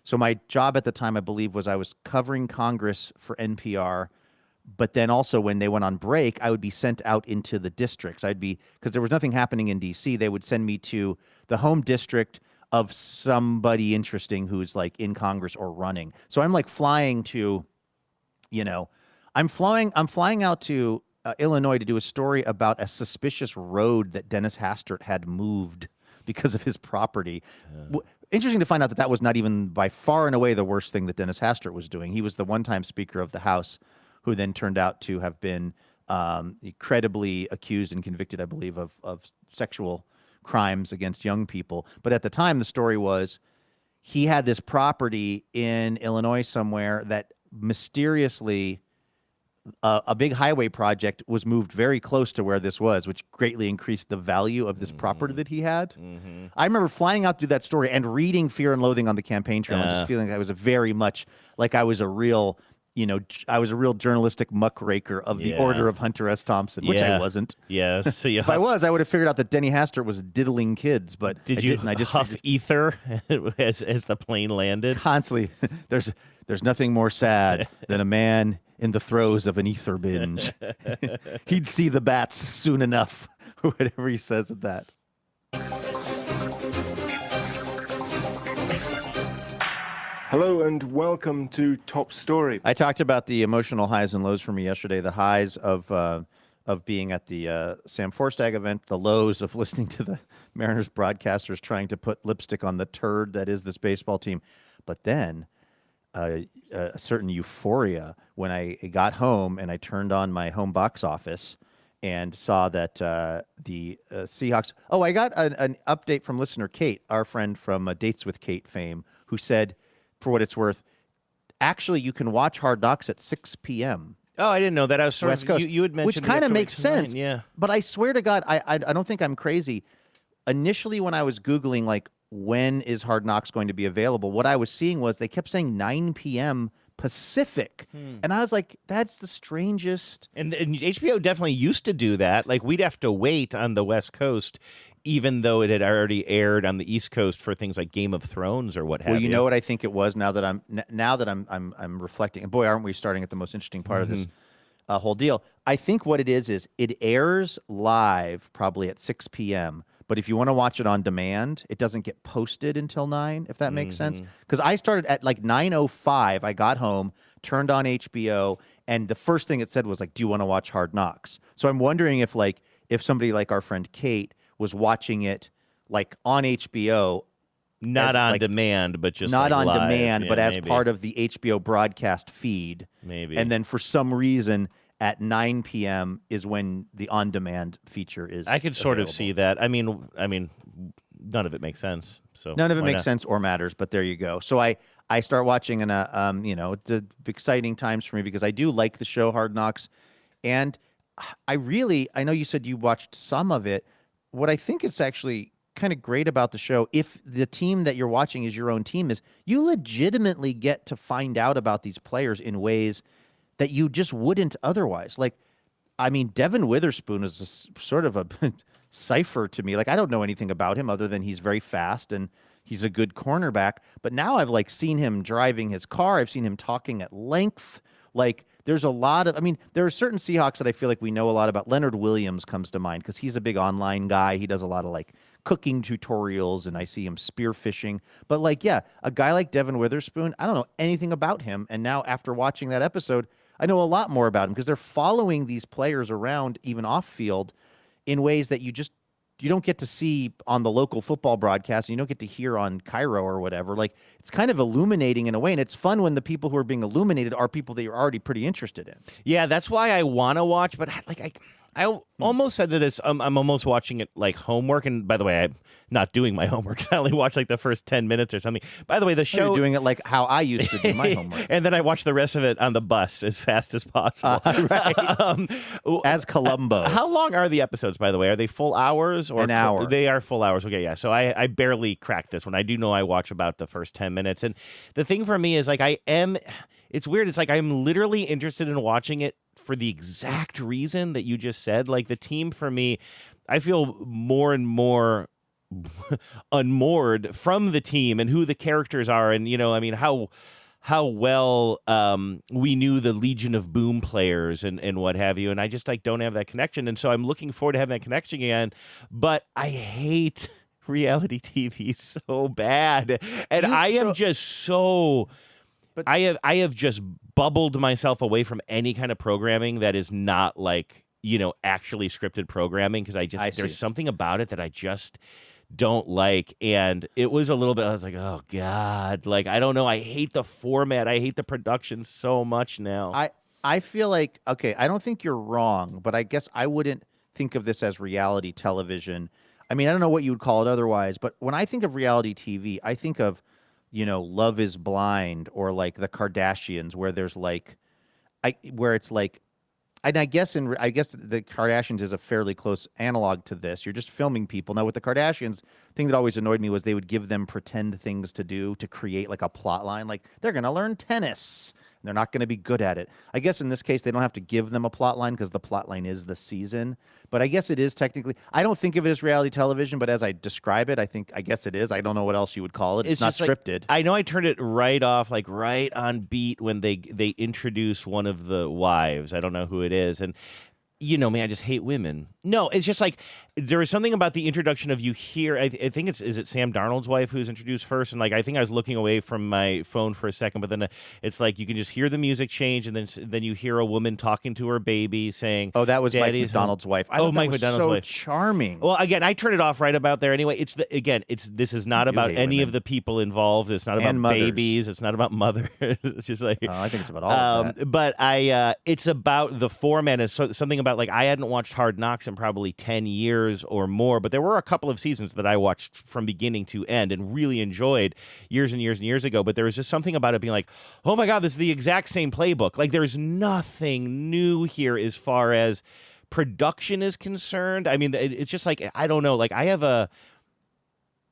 Speaker 7: so my job at the time, I believe, was I was covering Congress for NPR, but then also when they went on break, I would be sent out into the districts. Because there was nothing happening in D.C., they would send me to the home district of somebody interesting who's like in Congress or running. So I'm like flying to, I'm flying out to Illinois to do a story about a suspicious road that Dennis Hastert had moved because of his property. Interesting to find out that was not even by far and away the worst thing that Dennis Hastert was doing. He was the one-time Speaker of the House who then turned out to have been credibly accused and convicted, I believe, of sexual crimes against young people. But at the time, the story was he had this property in Illinois somewhere that mysteriously a big highway project was moved very close to where this was, which greatly increased the value of this property that he had. I remember flying out to do that story and reading Fear and Loathing on the Campaign Trail and just feeling like I was very much like I was a real, I was a real journalistic muckraker of the order of Hunter S. Thompson, which I wasn't.
Speaker 9: Yes. So
Speaker 7: if I was, I would have figured out that Denny Hastert was diddling kids, but
Speaker 9: did
Speaker 7: I
Speaker 9: you
Speaker 7: didn't. I just
Speaker 9: huff ether as the plane landed?
Speaker 7: Constantly. There's nothing more sad than a man in the throes of an ether binge. He'd see the bats soon enough, or whatever he says at that.
Speaker 10: Hello and welcome to Top Story.
Speaker 7: I talked about the emotional highs and lows for me yesterday. The highs of being at the Sam Forstag event, the lows of listening to the Mariners broadcasters trying to put lipstick on the turd that is this baseball team. But then a certain euphoria when I got home and I turned on my home box office and saw that the Seahawks... Oh, I got an update from listener Kate, our friend from Dates with Kate fame, who said, for what it's worth, actually you can watch Hard Knocks at 6 p.m.
Speaker 9: Oh, I didn't know that. I was sort
Speaker 7: West
Speaker 9: of...
Speaker 7: Coast,
Speaker 9: You had mentioned...
Speaker 7: which kind of makes sense.
Speaker 9: Yeah.
Speaker 7: But I swear to God, I don't think I'm crazy. Initially, when I was Googling, when is Hard Knocks going to be available, what I was seeing was they kept saying 9 p.m. Pacific. And I was like, that's the strangest.
Speaker 9: And HBO definitely used to do that. Like, we'd have to wait on the West Coast, even though it had already aired on the East Coast for things like Game of Thrones or what have you.
Speaker 7: Well, you know what I think it was. Now that I'm reflecting, and boy, aren't we starting at the most interesting part of this whole deal? I think what it is it airs live probably at 6 p.m. But if you want to watch it on demand, it doesn't get posted until 9, if that makes sense. Because I started at like 9:05. I got home, turned on HBO, and the first thing it said was like, "Do you want to watch Hard Knocks?" So I'm wondering if somebody like our friend Kate was watching it like on HBO,
Speaker 9: not on demand, but just
Speaker 7: not
Speaker 9: like
Speaker 7: on
Speaker 9: live.
Speaker 7: demand,
Speaker 9: Yeah,
Speaker 7: but as
Speaker 9: maybe.
Speaker 7: part of the HBO broadcast feed.
Speaker 9: Maybe.
Speaker 7: And then for some reason, at 9 p.m. is when the on-demand feature is.
Speaker 9: I could sort of
Speaker 7: available.
Speaker 9: see that. I mean, none of it makes sense. So
Speaker 7: None of it
Speaker 9: why
Speaker 7: makes
Speaker 9: not?
Speaker 7: sense or matters, but there you go. So I start watching, and it's exciting times for me because I do like the show Hard Knocks, and I know you said you watched some of it. What I think is actually kind of great about the show, if the team that you're watching is your own team, is you legitimately get to find out about these players in ways that you just wouldn't otherwise. Like, I mean, Devin Witherspoon is sort of a cipher to me. Like, I don't know anything about him other than he's very fast and he's a good cornerback. But now I've seen him driving his car. I've seen him talking at length. Like, there's a lot of, there are certain Seahawks that I feel like we know a lot about. Leonard Williams comes to mind because he's a big online guy. He does a lot of cooking tutorials, and I see him spearfishing. But a guy like Devin Witherspoon, I don't know anything about him. And now after watching that episode, I know a lot more about him because they're following these players around, even off field, in ways that you don't get to see on the local football broadcast, and you don't get to hear on Cairo or whatever. Like, it's kind of illuminating in a way, and it's fun when the people who are being illuminated are people that you're already pretty interested in.
Speaker 9: Yeah, that's why I want to watch, but I almost said that it's I'm almost watching it like homework. And by the way, I'm not doing my homework. I only watch the first 10 minutes or something. By the way, the show...
Speaker 7: You're doing it like how I used to do my homework.
Speaker 9: And then I watch the rest of it on the bus as fast as possible.
Speaker 7: Right. As Columbo.
Speaker 9: How long are the episodes, by the way? Are they full hours? Or
Speaker 7: an hour.
Speaker 9: They are full hours. Okay, yeah. So I barely cracked this one. I do know I watch about the first 10 minutes. And the thing for me is it's weird. It's like I'm literally interested in watching it for the exact reason that you just said. Like, the team for me, I feel more and more unmoored from the team and who the characters are, and how well we knew the Legion of Boom players and what have you, and I just don't have that connection, and so I'm looking forward to having that connection again. But I hate reality TV so bad, and I am just so. But I have just bubbled myself away from any kind of programming that is not actually scripted programming, because there's something about it that I just don't like. And it was a little bit, I was like, oh God, I don't know. I hate the format. I hate the production so much now.
Speaker 7: I feel like, okay, I don't think you're wrong, but I guess I wouldn't think of this as reality television. I don't know what you would call it otherwise, but when I think of reality TV, I think of Love is Blind, or the Kardashians, where there's and I guess the Kardashians is a fairly close analog to this. You're just filming people. Now with the Kardashians, the thing that always annoyed me was they would give them pretend things to do to create a plot line. Like, they're going to learn tennis. They're not going to be good at it. I guess in this case, they don't have to give them a plot line because the plot line is the season. But I guess it is technically. I don't think of it as reality television, but as I describe it, I guess it is. I don't know what else you would call it. It's not scripted.
Speaker 9: I know I turned it right off, right on beat when they introduce one of the wives. I don't know who it is, and. I just hate women. No, it's just there is something about the introduction of you hear. I think is it Sam Darnold's wife who's introduced first, and I think I was looking away from my phone for a second, but then it's you can just hear the music change, and then you hear a woman talking to her baby saying,
Speaker 7: "Oh, that was Mike
Speaker 9: Daddy's
Speaker 7: McDonald's wife."
Speaker 9: Mike McDonald's
Speaker 7: so
Speaker 9: wife,
Speaker 7: charming.
Speaker 9: Well, again, I turned it off right about there. Anyway, this is not about any of the people involved. It's not about babies. It's not about mothers. It's just I
Speaker 7: think it's about all of that.
Speaker 9: But it's about the format. Is something about I hadn't watched Hard Knocks in probably 10 years or more, but there were a couple of seasons that I watched from beginning to end and really enjoyed years and years and years ago. But there was just something about it being oh my God, this is the exact same playbook. There's nothing new here as far as production is concerned. It's just I don't know. I have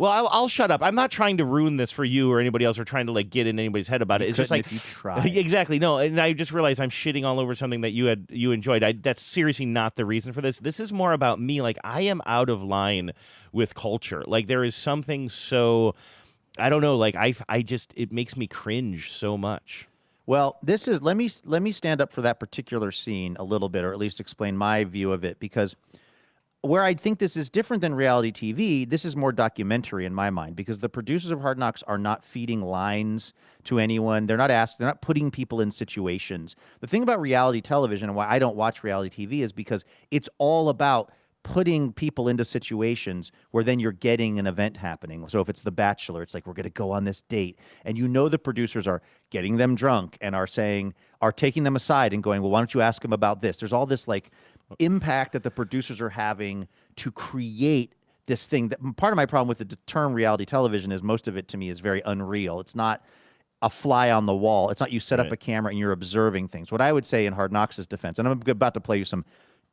Speaker 9: Well, I'll shut up. I'm not trying to ruin this for you or anybody else or trying to like get in anybody's head about it. It's just like
Speaker 7: if you try.
Speaker 9: Exactly. No, and I just realized I'm shitting all over something that you enjoyed. That's seriously not the reason for this. This is more about me. Like I am out of line with culture. Like there is something so I don't know. Like I just it makes me cringe so much.
Speaker 7: Well, this is let me stand up for that particular scene a little bit, or at least explain my view of it, because where I think this is different than reality TV, this is more documentary in my mind, because the producers of Hard Knocks are not feeding lines to anyone. They're not putting people in situations. The thing about reality television and why I don't watch reality TV is because it's all about putting people into situations where then you're getting an event happening. So if it's The Bachelor, it's like, we're going to go on this date. And the producers are getting them drunk and are taking them aside and going, well, why don't you ask them about this? There's all this like impact that the producers are having to create this thing. That part of my problem with the term reality television is most of it to me is very unreal. It's not a fly on the wall. It's not you set up a camera and you're observing things. What I would say in Hard Knocks' defense, and I'm about to play you some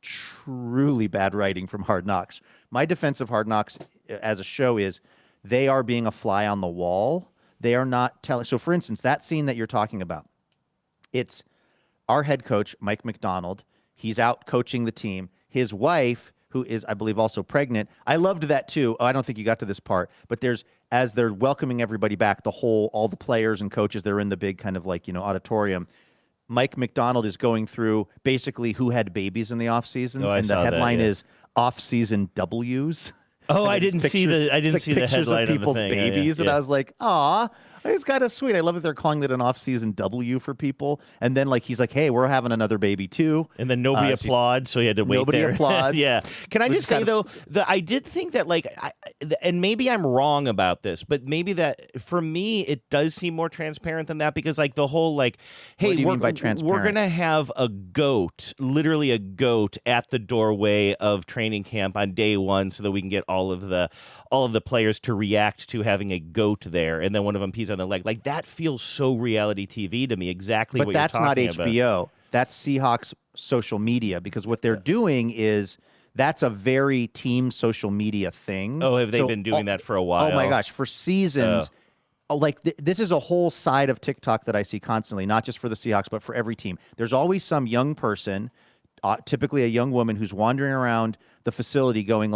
Speaker 7: truly bad writing from Hard Knocks. My defense of Hard Knocks as a show is they are being a fly on the wall. They are not telling. So, for instance, that scene that you're talking about, it's our head coach, Mike McDonald. He's out coaching the team. His wife, who is, I believe, also pregnant. I loved that too. Oh, I don't think you got to this part, but as they're welcoming everybody back, all the players and coaches, they're in the big kind of like, auditorium. Mike McDonald is going through basically who had babies in the offseason, and the headline is off-season W's.
Speaker 9: Oh, I didn't see the headline
Speaker 7: of people's
Speaker 9: of the thing.
Speaker 7: babies, and I was like, "Aw, it's kind of sweet." I love that they're calling it an off-season W for people. And then he's like, "Hey, we're having another baby too."
Speaker 9: And then nobody applauds, so he had to wait.
Speaker 7: Nobody applauds.
Speaker 9: Yeah. Can I just say though, I did think that and maybe I'm wrong about this, but maybe that for me it does seem more transparent than that, because the whole hey,
Speaker 7: what do you mean by transparent?
Speaker 9: We're gonna have a goat, literally a goat, at the doorway of training camp on day one, so that we can get all of the players to react to having a goat there, and then one of them pees on the leg. Like that feels so reality TV to me. Exactly what you're talking about.
Speaker 7: But that's not HBO. That's Seahawks social media, because what they're doing is that's a very team social media thing.
Speaker 9: Oh, have they been doing that for a while?
Speaker 7: Oh my gosh, for seasons. This is a whole side of TikTok that I see constantly, not just for the Seahawks, but for every team. There's always some young person, typically a young woman, who's wandering around the facility going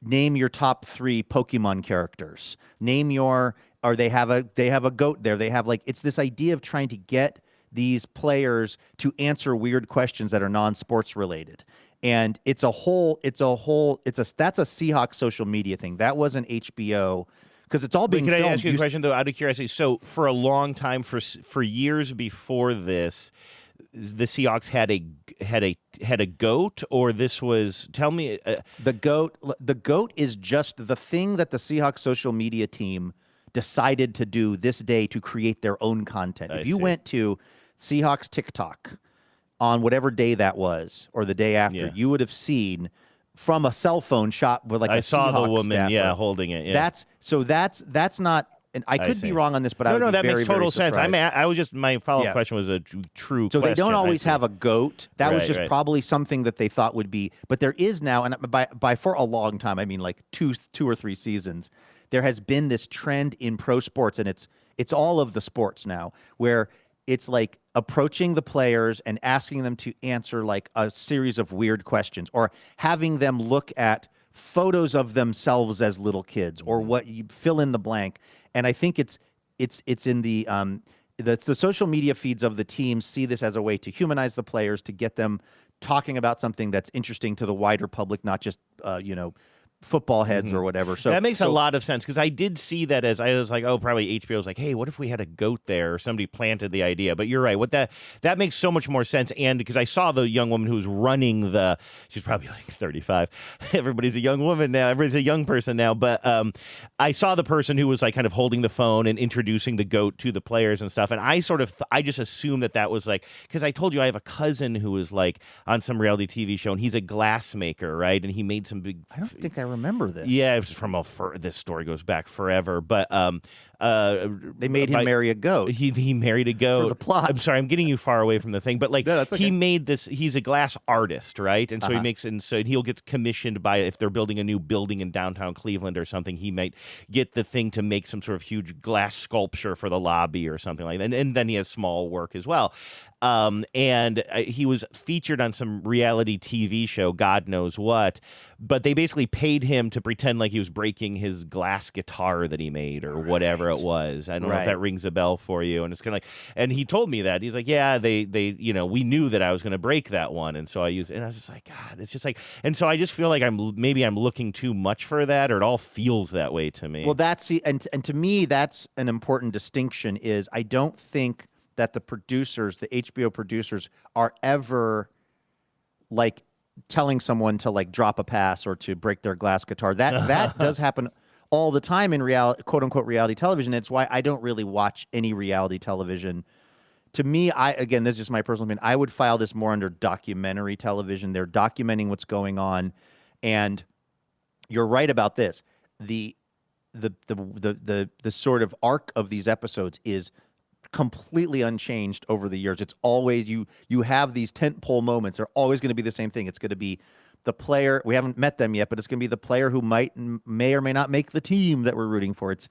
Speaker 7: name your top 3 Pokemon characters. Or they have a goat there. They have it's this idea of trying to get these players to answer weird questions that are non-sports related. And that's a Seahawks social media thing. That wasn't HBO, because it's all being filmed.
Speaker 9: Can I ask you a question though, out of curiosity? So for a long time, for years before this, the Seahawks had a goat, or this was, tell me.
Speaker 7: The goat is just the thing that the Seahawks social media team decided to do this day to create their own content. If you went to Seahawks TikTok on whatever day that was, or the day after, you would have seen from a cell phone shot with
Speaker 9: I
Speaker 7: a
Speaker 9: saw
Speaker 7: Seahawks
Speaker 9: the woman,
Speaker 7: staffer.
Speaker 9: Holding it. Yeah.
Speaker 7: That's not. And I could be wrong on this, but I would be
Speaker 9: that
Speaker 7: very,
Speaker 9: makes total
Speaker 7: very
Speaker 9: sense.
Speaker 7: surprised.
Speaker 9: I was just, my follow-up question was a true
Speaker 7: So
Speaker 9: question.
Speaker 7: they don't always have a goat. That was just
Speaker 9: right.
Speaker 7: probably something that they thought would be. But there is now, and by for a long time, I mean two or 3 seasons, there has been this trend in pro sports, and it's all of the sports now, where it's approaching the players and asking them to answer a series of weird questions, or having them look at photos of themselves as little kids, or what you fill in the blank. And I think it's in the social media feeds of the teams see this as a way to humanize the players, to get them talking about something that's interesting to the wider public, not just football heads or whatever. So
Speaker 9: that makes a lot of sense, because I did see that as I was like, oh, probably HBO was like, hey, what if we had a goat there? Or somebody planted the idea. But you're right. That makes so much more sense. And because I saw the young woman who was running she's probably 35. Everybody's a young woman now. Everybody's a young person now. But I saw the person who was kind of holding the phone and introducing the goat to the players and stuff. And I I just assumed that was because I told you I have a cousin who was on some reality TV show, and he's a glass maker, right? And he made some big.
Speaker 7: I don't think I remember this.
Speaker 9: Yeah, it was from this story goes back forever, but
Speaker 7: They made him marry a goat.
Speaker 9: He married a goat.
Speaker 7: For the plot.
Speaker 9: I'm sorry, I'm getting you far away from the thing, but like
Speaker 7: No, that's okay.
Speaker 9: he made this. He's a glass artist, right? And so he'll get commissioned by, if they're building a new building in downtown Cleveland or something, he might get the thing to make some sort of huge glass sculpture for the lobby or something like that. And then he has small work as well. And he was featured on some reality TV show, God knows what, but they basically paid him to pretend like he was breaking his glass guitar that he made or whatever it was. I don't know if that rings a bell for you. And it's kind of like, and he told me that. He's like, yeah, they we knew that I was going to break that one. And so I used it. And I was just like, God, it's just like, and so I just feel like I'm looking too much for that, or it all feels that way to me.
Speaker 7: Well, and to me, that's an important distinction is I don't think that the producers, the HBO producers, are ever like telling someone to like drop a pass or to break their glass guitar. That does happen all the time in reality, quote unquote, reality television. It's why I don't really watch any reality television. To me, again, this is just my personal opinion, I would file this more under documentary television. They're documenting what's going on, and you're right about this. The sort of arc of these episodes is completely unchanged over the years. It's always you have these tentpole moments. They're always going to be the same thing. It's going to be the player. We haven't met them yet, but it's going to be the player who may or may not make the team that we're rooting for. It's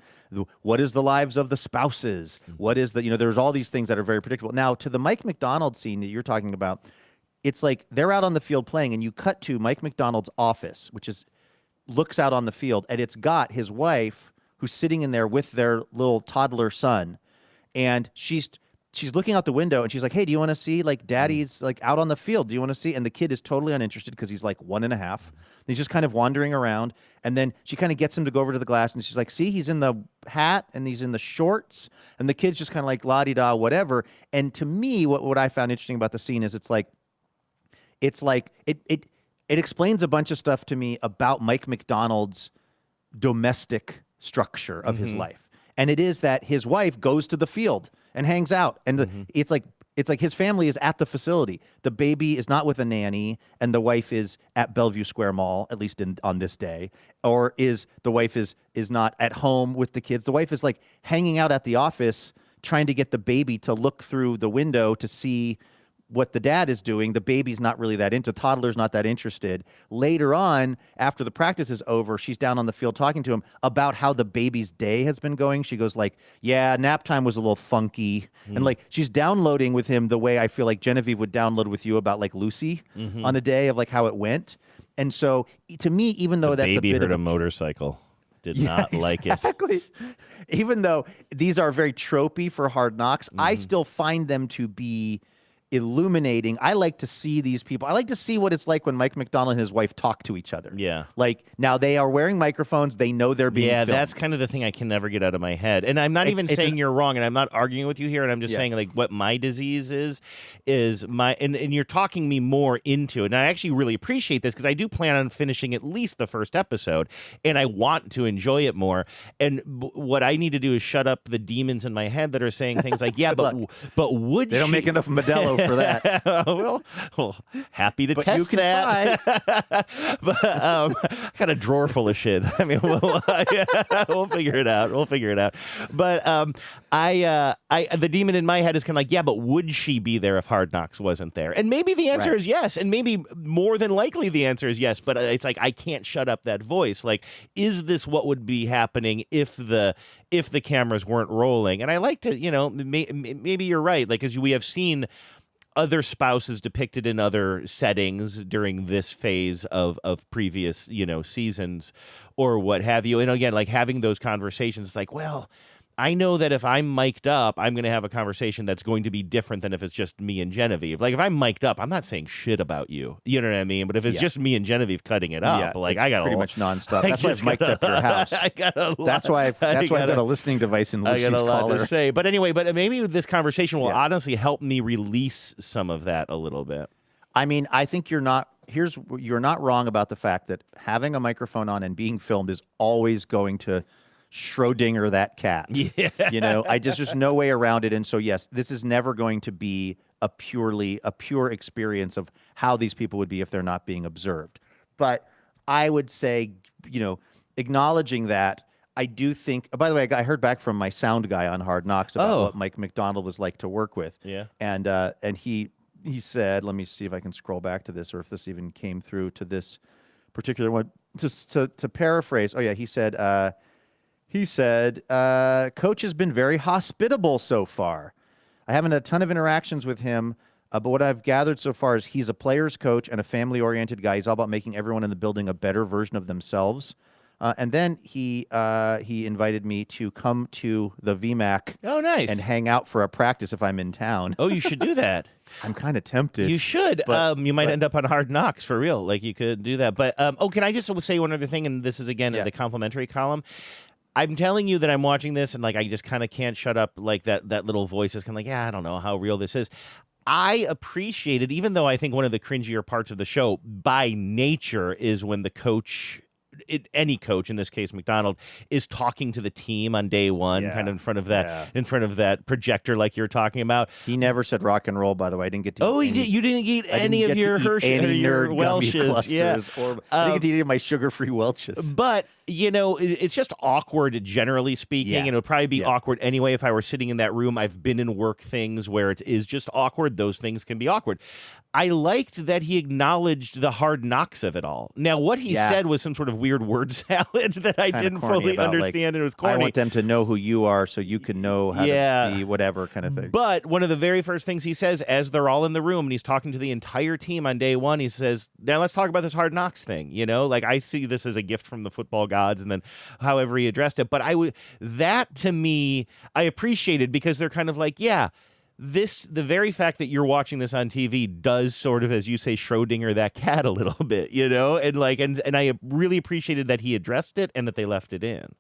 Speaker 7: what is the lives of the spouses? What is there's all these things that are very predictable. Now, to the Mike McDonald scene that you're talking about, it's like they're out on the field playing, and you cut to Mike McDonald's office, which looks out on the field, and it's got his wife who's sitting in there with their little toddler son. And she's looking out the window, and she's like, hey, do you want to see, like, Daddy's, like, out on the field? Do you want to see? And the kid is totally uninterested because he's, like, 1.5. And he's just kind of wandering around. And then she kind of gets him to go over to the glass, and she's like, see, he's in the hat, and he's in the shorts. And the kid's just kind of like, la-di-da, whatever. And to me, what I found interesting about the scene is it explains a bunch of stuff to me about Mike McDonald's domestic structure of his life. And it is that his wife goes to the field and hangs out. And it's like his family is at the facility. The baby is not with a nanny, and the wife is at Bellevue Square Mall, at least on this day. Or the wife is not at home with the kids. The wife is like hanging out at the office trying to get the baby to look through the window to see what the dad is doing. The baby's not really that into, toddler's not that interested. Later on, after the practice is over, she's down on the field talking to him about how the baby's day has been going. She goes like, yeah, nap time was a little funky. And like, she's downloading with him the way I feel like Genevieve would download with you about like Lucy on a day of like how it went. And so to me, even though that's a bit of
Speaker 9: a motorcycle. Did not like it.
Speaker 7: Even though these are very tropey for Hard Knocks, I still find them to be illuminating. I like to see these people. I like to see what it's like when Mike McDonald and his wife talk to each other.
Speaker 9: Yeah.
Speaker 7: Like, now they are wearing microphones. They know they're being filmed.
Speaker 9: That's kind of the thing I can never get out of my head. And I'm not even saying you're wrong, and I'm not arguing with you here, and I'm just saying like what my disease is my, and you're talking me more into it. And I actually really appreciate this because I do plan on finishing at least the first episode, and I want to enjoy it more. And what I need to do is shut up the demons in my head that are saying things like, yeah, but would
Speaker 7: they don't make enough Modelo for that.
Speaker 9: well, happy to test that. But I got a drawer full of shit. I mean, we'll figure it out. But the demon in my head is kind of like, yeah, but would she be there if Hard Knocks wasn't there? And maybe the answer is yes, and maybe more than likely the answer is yes. But it's like I can't shut up that voice. Like, is this what would be happening if the cameras weren't rolling? And I like to, maybe you're right. Like, as we have seen other spouses depicted in other settings during this phase of previous, seasons or what have you. And again, like having those conversations, it's like, well, I know that if I'm mic'd up, I'm going to have a conversation that's going to be different than if it's just me and Genevieve. Like, if I'm mic'd up, I'm not saying shit about you. You know what I mean? But if it's just me and Genevieve cutting it up, like I got
Speaker 7: pretty much nonstop. That's why I've mic'd up your house. That's why I've got a listening device in Lucy's collar.
Speaker 9: I got a lot to say. But anyway, maybe this conversation will honestly help me release some of that a little bit.
Speaker 7: I mean, I think you're not wrong about the fact that having a microphone on and being filmed is always going to Schrodinger That Cat. Yeah. There's no way around it. And so, yes, this is never going to be a pure experience of how these people would be if they're not being observed. But I would say, acknowledging that, I do think. By the way, I heard back from my sound guy on Hard Knocks about what Mike McDonald was like to work with.
Speaker 9: Yeah.
Speaker 7: And he said, let me see if I can scroll back to this or if this even came through to this particular one. Just to paraphrase. Oh yeah, he said, Coach has been very hospitable so far. I haven't had a ton of interactions with him, but what I've gathered so far is he's a player's coach and a family-oriented guy. He's all about making everyone in the building a better version of themselves. And then he invited me to come to the VMAC.
Speaker 9: Oh, nice.
Speaker 7: And hang out for a practice if I'm in town.
Speaker 9: Oh, you should do that.
Speaker 7: I'm kind of tempted.
Speaker 9: You should. You might end up on Hard Knocks for real. Like you could do that. But can I just say one other thing? And this is again in the complimentary column. I'm telling you that I'm watching this and like I just kind of can't shut up. Like that little voice is kind of like, I don't know how real this is. I appreciate it, even though I think one of the cringier parts of the show by nature is when the coach. Any coach, in this case McDonald, is talking to the team on day one, kind of in front of that projector, like you're talking about.
Speaker 7: He never said rock and roll, by the way. I didn't get to.
Speaker 9: Oh, you didn't eat any of your Hershey or your Welch's,
Speaker 7: I didn't get to eat any of my sugar-free Welch's.
Speaker 9: But it's just awkward, generally speaking, and it would probably be awkward anyway if I were sitting in that room. I've been in work things where it is just awkward. Those things can be awkward. I liked that he acknowledged the hard knocks of it all. Now, what he said was some sort of weird word salad that I didn't fully understand, and it was corny.
Speaker 7: I want them to know who you are so you can know how to be whatever kind of thing.
Speaker 9: But one of the very first things he says as they're all in the room, and he's talking to the entire team on day one, he says, now let's talk about this hard knocks thing. Like I see this as a gift from the football gods, and then however he addressed it. But that to me, I appreciated because they're kind of like, the very fact that you're watching this on TV does sort of, as you say, Schrodinger that cat a little bit, and I really appreciated that he addressed it and that they left it in.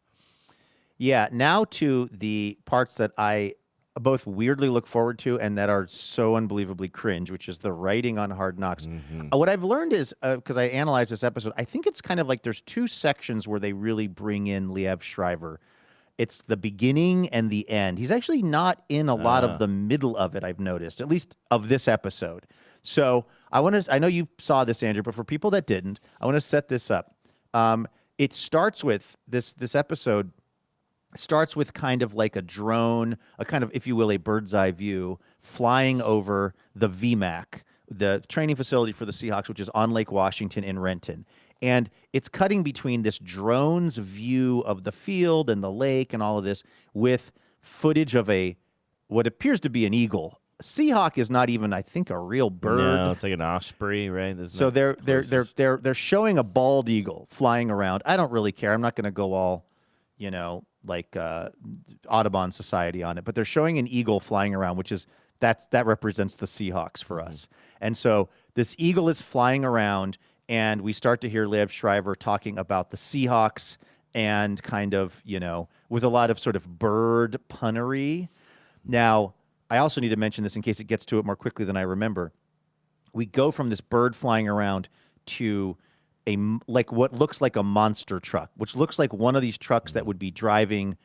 Speaker 7: Yeah. Now to the parts that I both weirdly look forward to and that are so unbelievably cringe, which is the writing on Hard Knocks. What I've learned is, because I analyzed this episode, I think it's kind of like there's two sections where they really bring in Liev Schreiber. It's the beginning and the end. He's actually not in a lot of the middle of it, I've noticed, at least of this episode. So I know you saw this, Andrew, but for people that didn't, I want to set this up. It starts with this episode starts with kind of like a drone, a kind of, if you will, a bird's eye view flying over the VMAC, the training facility for the Seahawks, which is on Lake Washington in Renton. And it's cutting between this drone's view of the field and the lake and all of this with footage of what appears to be an eagle. Seahawk is not even, I think, a real bird.
Speaker 9: No, it's like an osprey, right?
Speaker 7: So they're showing a bald eagle flying around. I don't really care. I'm not going to go all, like Audubon Society on it, but they're showing an eagle flying around, which is that represents the Seahawks for us. And so this eagle is flying around. And we start to hear Liev Schreiber talking about the Seahawks and kind of, with a lot of sort of bird punnery. Now, I also need to mention this in case it gets to it more quickly than I remember. We go from this bird flying around to what looks like a monster truck, which looks like one of these trucks that would be driving,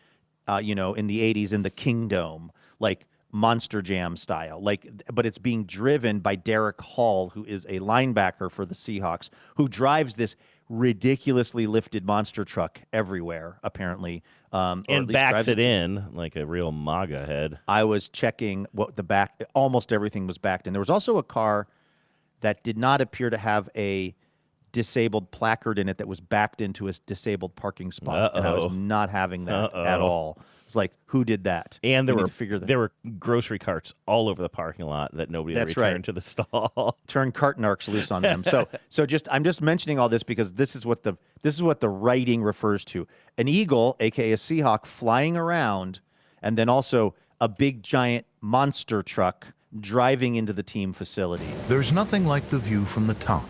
Speaker 7: in the 80s in the Kingdome, like Monster Jam style, but it's being driven by Derek Hall, who is a linebacker for the Seahawks, who drives this ridiculously lifted monster truck everywhere, apparently,
Speaker 9: and backs it in like a real MAGA head.
Speaker 7: I was checking almost everything was backed in. There was also a car that did not appear to have a disabled placard in it that was backed into a disabled parking spot, and I was not having that at all. It's like, who did that?
Speaker 9: And there were grocery carts all over the parking lot that nobody had returned to the stall.
Speaker 7: Turn cart narcs loose on them. I'm just mentioning all this because this is what the writing refers to: an eagle, aka a Seahawk, flying around, and then also a big giant monster truck driving into the team facility.
Speaker 12: There's nothing like the view from the top.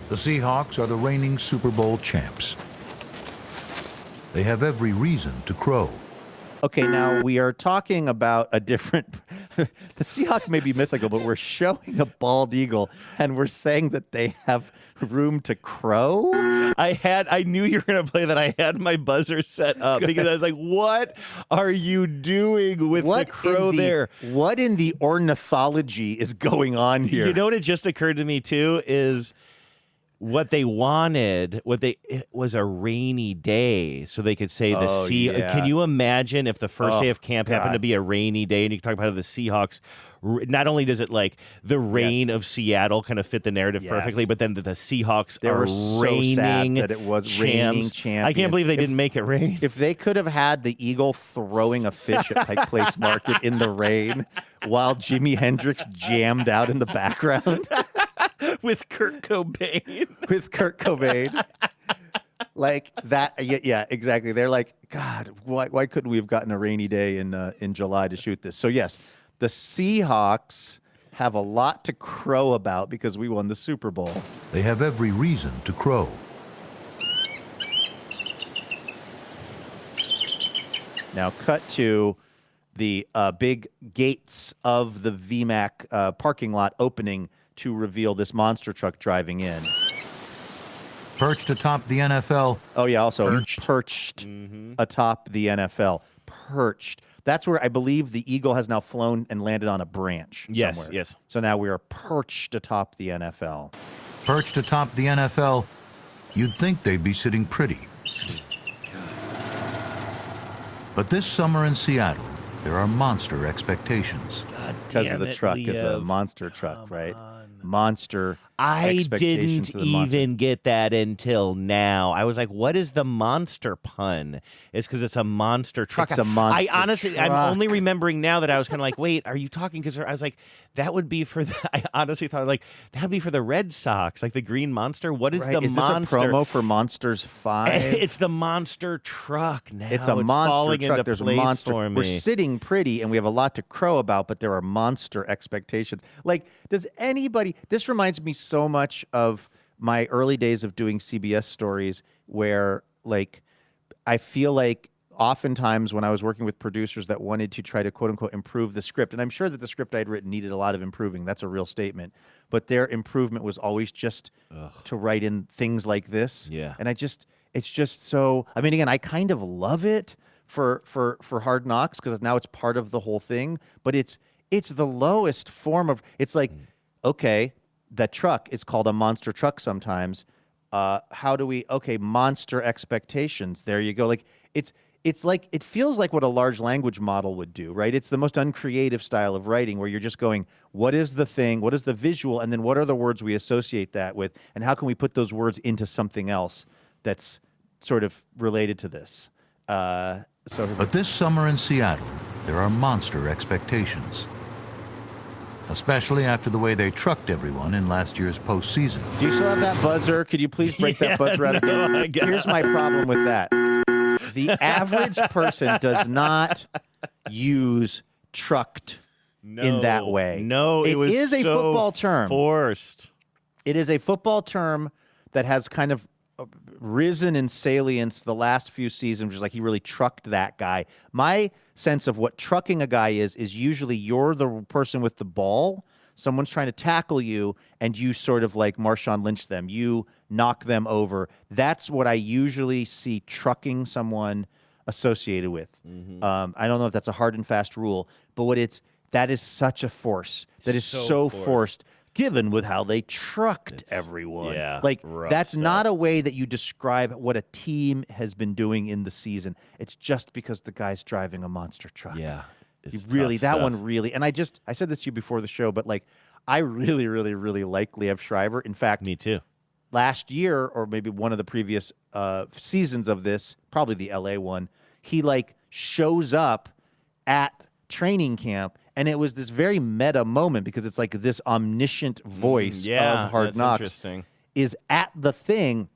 Speaker 12: The Seahawks are the reigning Super Bowl champs. They have every reason to crow.
Speaker 7: Okay, now we are talking about a different... the Seahawk may be mythical, but we're showing a bald eagle, and we're saying that they have room to crow?
Speaker 9: I knew you were going to play that. I had my buzzer set up because I was like, what are you doing with the crow there?
Speaker 7: What in the ornithology is going on here?
Speaker 9: You know what it just occurred to me, too, is... What they wanted, it was a rainy day, so they could say the sea.
Speaker 7: Yeah.
Speaker 9: Can you imagine if the first day of camp happened to be a rainy day, and you can talk about how the Seahawks? Not only does it like the rain of Seattle kind of fit the narrative perfectly, but then the Seahawks are
Speaker 7: so sad that it was raining champions.
Speaker 9: I can't believe they didn't make it rain.
Speaker 7: If they could have had the eagle throwing a fish at Pike Place Market in the rain while Jimi Hendrix jammed out in the background.
Speaker 9: With Kurt Cobain.
Speaker 7: Like that. Yeah, exactly. They're like, God, why couldn't we have gotten a rainy day in July to shoot this? So, yes, the Seahawks have a lot to crow about because we won the Super Bowl.
Speaker 12: They have every reason to crow.
Speaker 7: Now, cut to the big gates of the VMAC parking lot opening to reveal this monster truck driving in.
Speaker 12: Perched atop the NFL.
Speaker 7: Oh, yeah, also perched atop the NFL. Perched. That's where I believe the eagle has now flown and landed on a branch somewhere.
Speaker 9: Yes.
Speaker 7: So now we are perched atop the NFL.
Speaker 12: Perched atop the NFL, you'd think they'd be sitting pretty. But this summer in Seattle, there are monster expectations.
Speaker 7: Because of the truck is a monster truck, right? Monster.
Speaker 9: I didn't even get that until now. I was like, what is the monster pun? It's because it's a monster truck.
Speaker 7: It's a monster
Speaker 9: I honestly,
Speaker 7: truck.
Speaker 9: I'm only remembering now that I was kind of like, wait, are you talking? Because I was like, that would be for the, I honestly thought like, that would be for the Red Sox, like the green monster. What is the
Speaker 7: is
Speaker 9: monster?
Speaker 7: This a promo for Monsters 5?
Speaker 9: It's the monster truck now.
Speaker 7: It's a monster
Speaker 9: falling
Speaker 7: truck.
Speaker 9: Into
Speaker 7: There's
Speaker 9: place
Speaker 7: monster.
Speaker 9: For me.
Speaker 7: We're sitting pretty, and we have a lot to crow about, but there are monster expectations. Like, does anybody? This reminds me so much of my early days of doing CBS stories, where like I feel like oftentimes when I was working with producers that wanted to try to quote unquote improve the script, and I'm sure that the script I had written needed a lot of improving. That's a real statement, but their improvement was always just to write in things like this.
Speaker 9: Yeah,
Speaker 7: and it's just so. I mean, again, I kind of love it for Hard Knocks because now it's part of the whole thing, but it's the lowest form of. It's like okay. That truck is called a monster truck sometimes. How do we? Okay, monster expectations. There you go. Like it's like it feels like what a large language model would do, right? It's the most uncreative style of writing where you're just going, what is the thing? What is the visual? And then what are the words we associate that with? And how can we put those words into something else that's sort of related to this?
Speaker 12: But this summer in Seattle, there are monster expectations. Especially after the way they trucked everyone in last year's postseason.
Speaker 7: Do you still have that buzzer? Could you please break that buzzer out again? Here's my problem with that. The average person does not use trucked in that way.
Speaker 9: No, it was
Speaker 7: is a
Speaker 9: so
Speaker 7: football term.
Speaker 9: Forced.
Speaker 7: It is a football term that has kind of risen in salience the last few seasons, which is like he really trucked that guy. My sense of what trucking a guy is usually you're the person with the ball, someone's trying to tackle you, and you sort of like Marshawn Lynch them. You knock them over. That's what I usually see trucking someone associated with. I don't know if that's a hard and fast rule, but that is such a force. That is so forced. Given with how they trucked everyone.
Speaker 9: Yeah,
Speaker 7: like, that's
Speaker 9: stuff.
Speaker 7: not a way that you describe what a team has been doing in the season. It's just because the guy's driving a monster truck.
Speaker 9: Yeah.
Speaker 7: One really, and I said this to you before the show, but like, I really, really, really like Liev Schreiber. In fact,
Speaker 9: me too.
Speaker 7: Last year, or maybe one of the previous seasons of this, probably the LA one, he like shows up at training camp. And it was this very meta moment because it's like this omniscient voice of Hard Knocks is at the thing.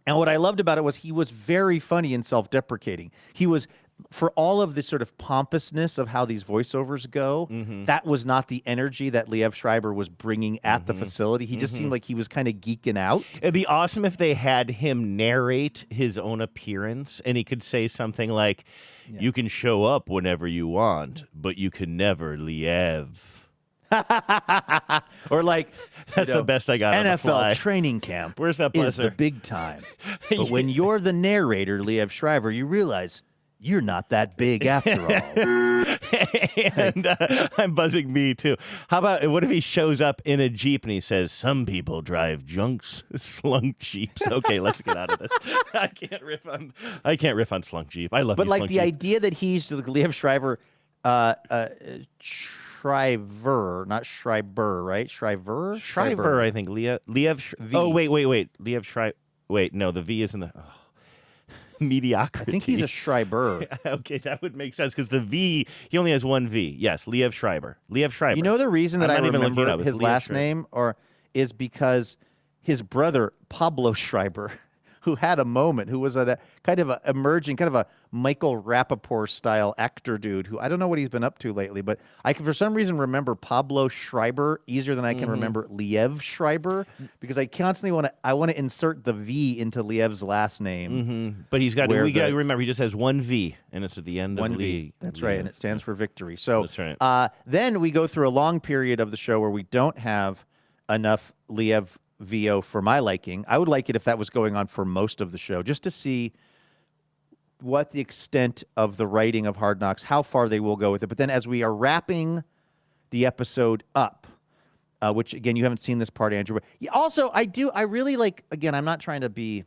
Speaker 7: And what I loved about it was he was very funny and self-deprecating. He was, for all of this sort of pompousness of how these voiceovers go, that was not the energy that Liev Schreiber was bringing at the facility. He just seemed like he was kind of geeking out.
Speaker 9: It'd be awesome if they had him narrate his own appearance and he could say something like, you can show up whenever you want, but you can never Liev.
Speaker 7: Or like,
Speaker 9: that's the best I got.
Speaker 7: NFL training camp.
Speaker 9: Where's that
Speaker 7: is
Speaker 9: buzzer?
Speaker 7: the big time. But when you're the narrator, Liev Schreiber, you realize you're not that big after all.
Speaker 9: And I'm buzzing me too. How about, what if he shows up in a Jeep and he says, some people drive slunk Jeeps. Okay, let's get out of this. I can't riff on slunk Jeep. I love
Speaker 7: But
Speaker 9: you,
Speaker 7: like
Speaker 9: slunk
Speaker 7: the
Speaker 9: Jeep.
Speaker 7: idea that he's the Liev Shriver, not Schreiber, right?
Speaker 9: Shriver, I think. Liev. Oh, wait. Liev Shriver. Wait, no, the V is in the mediocrity.
Speaker 7: I think he's a Schreiber.
Speaker 9: Okay, that would make sense because the V, he only has one V. Yes, Liev Schreiber.
Speaker 7: You know the reason that I remember his last name is because his brother, Pablo Schreiber, who had a moment, who was a kind of a emerging, kind of a Michael Rappaport style actor dude who I don't know what he's been up to lately, but I can for some reason remember Pablo Schreiber easier than I can remember Liev Schreiber because I constantly want to insert the V into Liev's last name.
Speaker 9: But we got to remember he just has one V and it's at the end of Lee.
Speaker 7: That's right, and it stands for victory. So
Speaker 9: that's right.
Speaker 7: Then we go through a long period of the show where we don't have enough Liev VO for my liking. I would like it if that was going on for most of the show, just to see what the extent of the writing of Hard Knocks, how far they will go with it. But then as we are wrapping the episode up, which again, you haven't seen this part, Andrew. But also, I really like, again, I'm not trying to be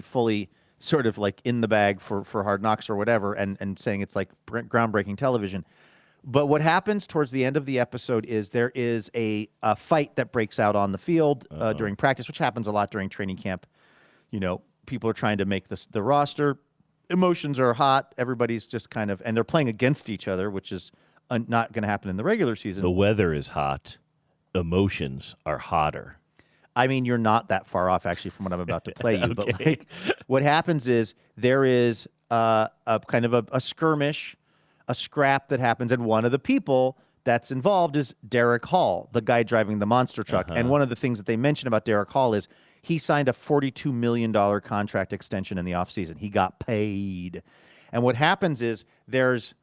Speaker 7: fully sort of like in the bag for Hard Knocks or whatever and saying it's like groundbreaking television. But what happens towards the end of the episode is there is a fight that breaks out on the field during practice, which happens a lot during training camp. You know, people are trying to make the roster. Emotions are hot. Everybody's just kind of, and they're playing against each other, which is not going to happen in the regular season.
Speaker 9: The weather is hot. Emotions are hotter.
Speaker 7: I mean, you're not that far off, actually, from what I'm about to play you. Okay. But like, what happens is there is a kind of a skirmish, a scrap that happens, and one of the people that's involved is Derek Hall, the guy driving the monster truck. And one of the things that they mention about Derek Hall is he signed a $42 million contract extension in the offseason. He got paid. And what happens is there's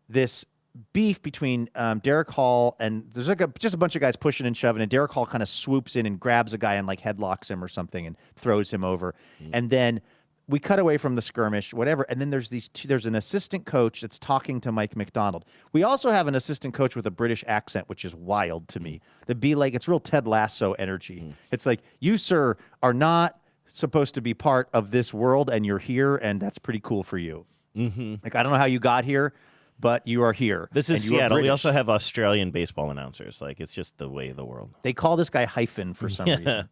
Speaker 7: this beef between Derek Hall and there's like just a bunch of guys pushing and shoving, and Derek Hall kind of swoops in and grabs a guy and like headlocks him or something and throws him over. And then we cut away from the skirmish, whatever, and then there's an assistant coach that's talking to Mike McDonald. We also have an assistant coach with a British accent, which is wild to me. It's real Ted Lasso energy. It's like, you, sir, are not supposed to be part of this world, and you're here, and that's pretty cool for you. Like, I don't know how you got here, but you are here.
Speaker 9: This is Seattle. We also have Australian baseball announcers. Like, it's just the way of the world.
Speaker 7: They call this guy Hyphen for some reason.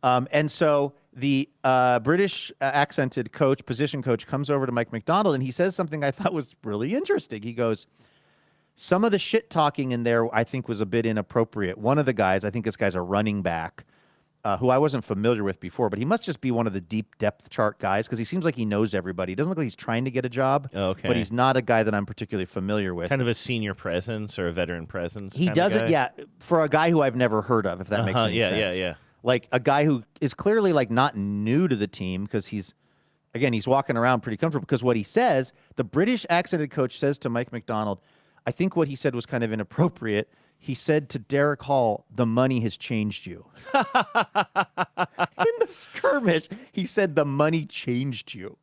Speaker 7: And so the British accented position coach, comes over to Mike McDonald, and he says something I thought was really interesting. He goes, some of the shit talking in there I think was a bit inappropriate. One of the guys, I think this guy's a running back, who I wasn't familiar with before, but he must just be one of the deep depth chart guys because he seems like he knows everybody. He doesn't look like he's trying to get a job, but he's not a guy that I'm particularly familiar with.
Speaker 9: Kind of a senior presence or a veteran presence.
Speaker 7: He does it, for a guy who I've never heard of, if that makes any sense.
Speaker 9: Yeah.
Speaker 7: Like a guy who is clearly like not new to the team because he's walking around pretty comfortable because what he says, the British accented coach says to Mike McDonald, I think what he said was kind of inappropriate. He said to Derek Hall, the money has changed you. In the skirmish, he said the money changed you.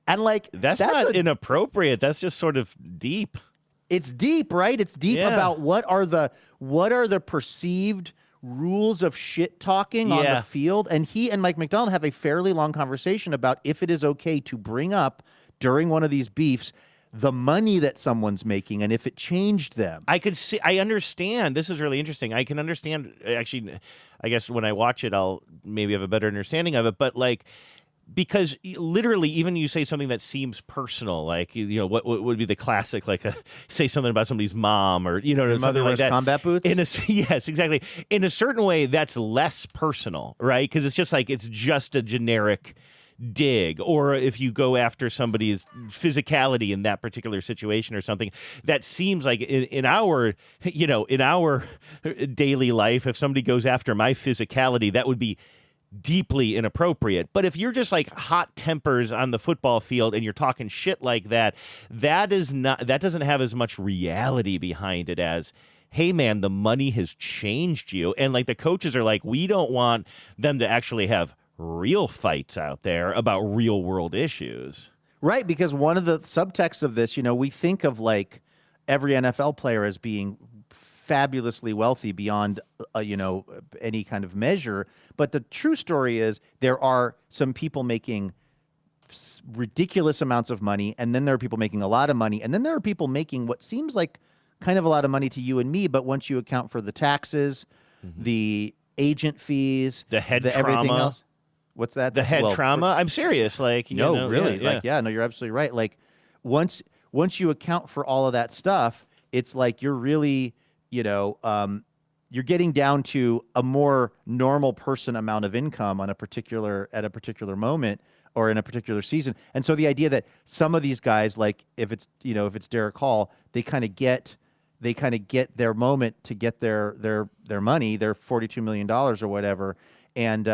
Speaker 7: And like,
Speaker 9: that's not inappropriate. That's just sort of deep.
Speaker 7: It's deep, right? It's deep about what are the perceived rules of shit talking on the field. And he and Mike McDonald have a fairly long conversation about if it is okay to bring up during one of these beefs the money that someone's making and if it changed them.
Speaker 9: I understand. This is really interesting. I can understand. Actually, I guess when I watch it, I'll maybe have a better understanding of it. But like, because literally, even you say something that seems personal, like, you know, what would be the classic, like say something about somebody's mom or, you know,
Speaker 7: your
Speaker 9: something
Speaker 7: mother
Speaker 9: like that.
Speaker 7: Combat boots?
Speaker 9: Yes, exactly. In a certain way, that's less personal, right? Because it's just like, it's just a generic dig. Or if you go after somebody's physicality in that particular situation or something, that seems like in our daily life, if somebody goes after my physicality, that would be deeply inappropriate. But if you're just like hot tempers on the football field and you're talking shit like that, that doesn't have as much reality behind it as, hey man, the money has changed you. And like the coaches are like, we don't want them to actually have real fights out there about real world issues.
Speaker 7: Right, because one of the subtexts of this, we think of like every NFL player as being fabulously wealthy beyond, any kind of measure. But the true story is there are some people making ridiculous amounts of money, and then there are people making a lot of money, and then there are people making what seems like kind of a lot of money to you and me, but once you account for the taxes, the agent fees,
Speaker 9: the head
Speaker 7: everything
Speaker 9: trauma.
Speaker 7: else. What's that?
Speaker 9: The head trauma? I'm serious. Like,
Speaker 7: no, really. No, you're absolutely right. Like, once you account for all of that stuff, it's like you're really, you're getting down to a more normal person amount of income at a particular moment or in a particular season. And so the idea that some of these guys, like if it's Derek Hall, they kind of get their moment to get their money, their $42 million or whatever, and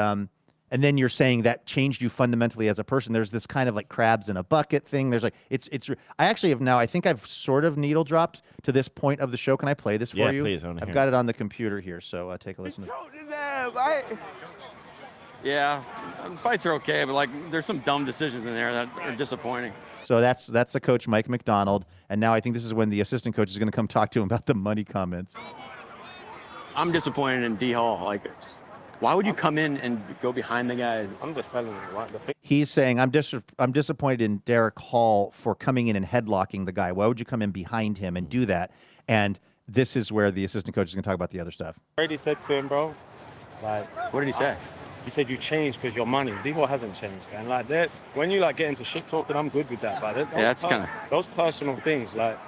Speaker 7: then you're saying that changed you fundamentally as a person. There's this kind of like crabs in a bucket thing. There's like I actually have now. I think I've sort of needle dropped to this point of the show. Can I play this for you?
Speaker 9: Yeah, please.
Speaker 7: I've got it on the computer here, so take a listen.
Speaker 13: Yeah, the fights are okay, but like there's some dumb decisions in there that are disappointing.
Speaker 7: So that's the coach, Mike McDonald, and now I think this is when the assistant coach is going to come talk to him about the money comments.
Speaker 13: I'm disappointed in D Hall. Like, why would you come in and go behind the guys? I'm just telling you what the thing.
Speaker 7: He's saying I'm disappointed in Derek Hall for coming in and headlocking the guy. Why would you come in behind him and do that? And this is where the assistant coach is going to talk about the other stuff.
Speaker 14: Brady said to him, bro, like,
Speaker 13: what did he say?
Speaker 14: He said you changed because your money. D-Hall hasn't changed, man. Like that, when you like get into shit talking, I'm good with that. But
Speaker 13: that's kind of
Speaker 14: those personal things. Like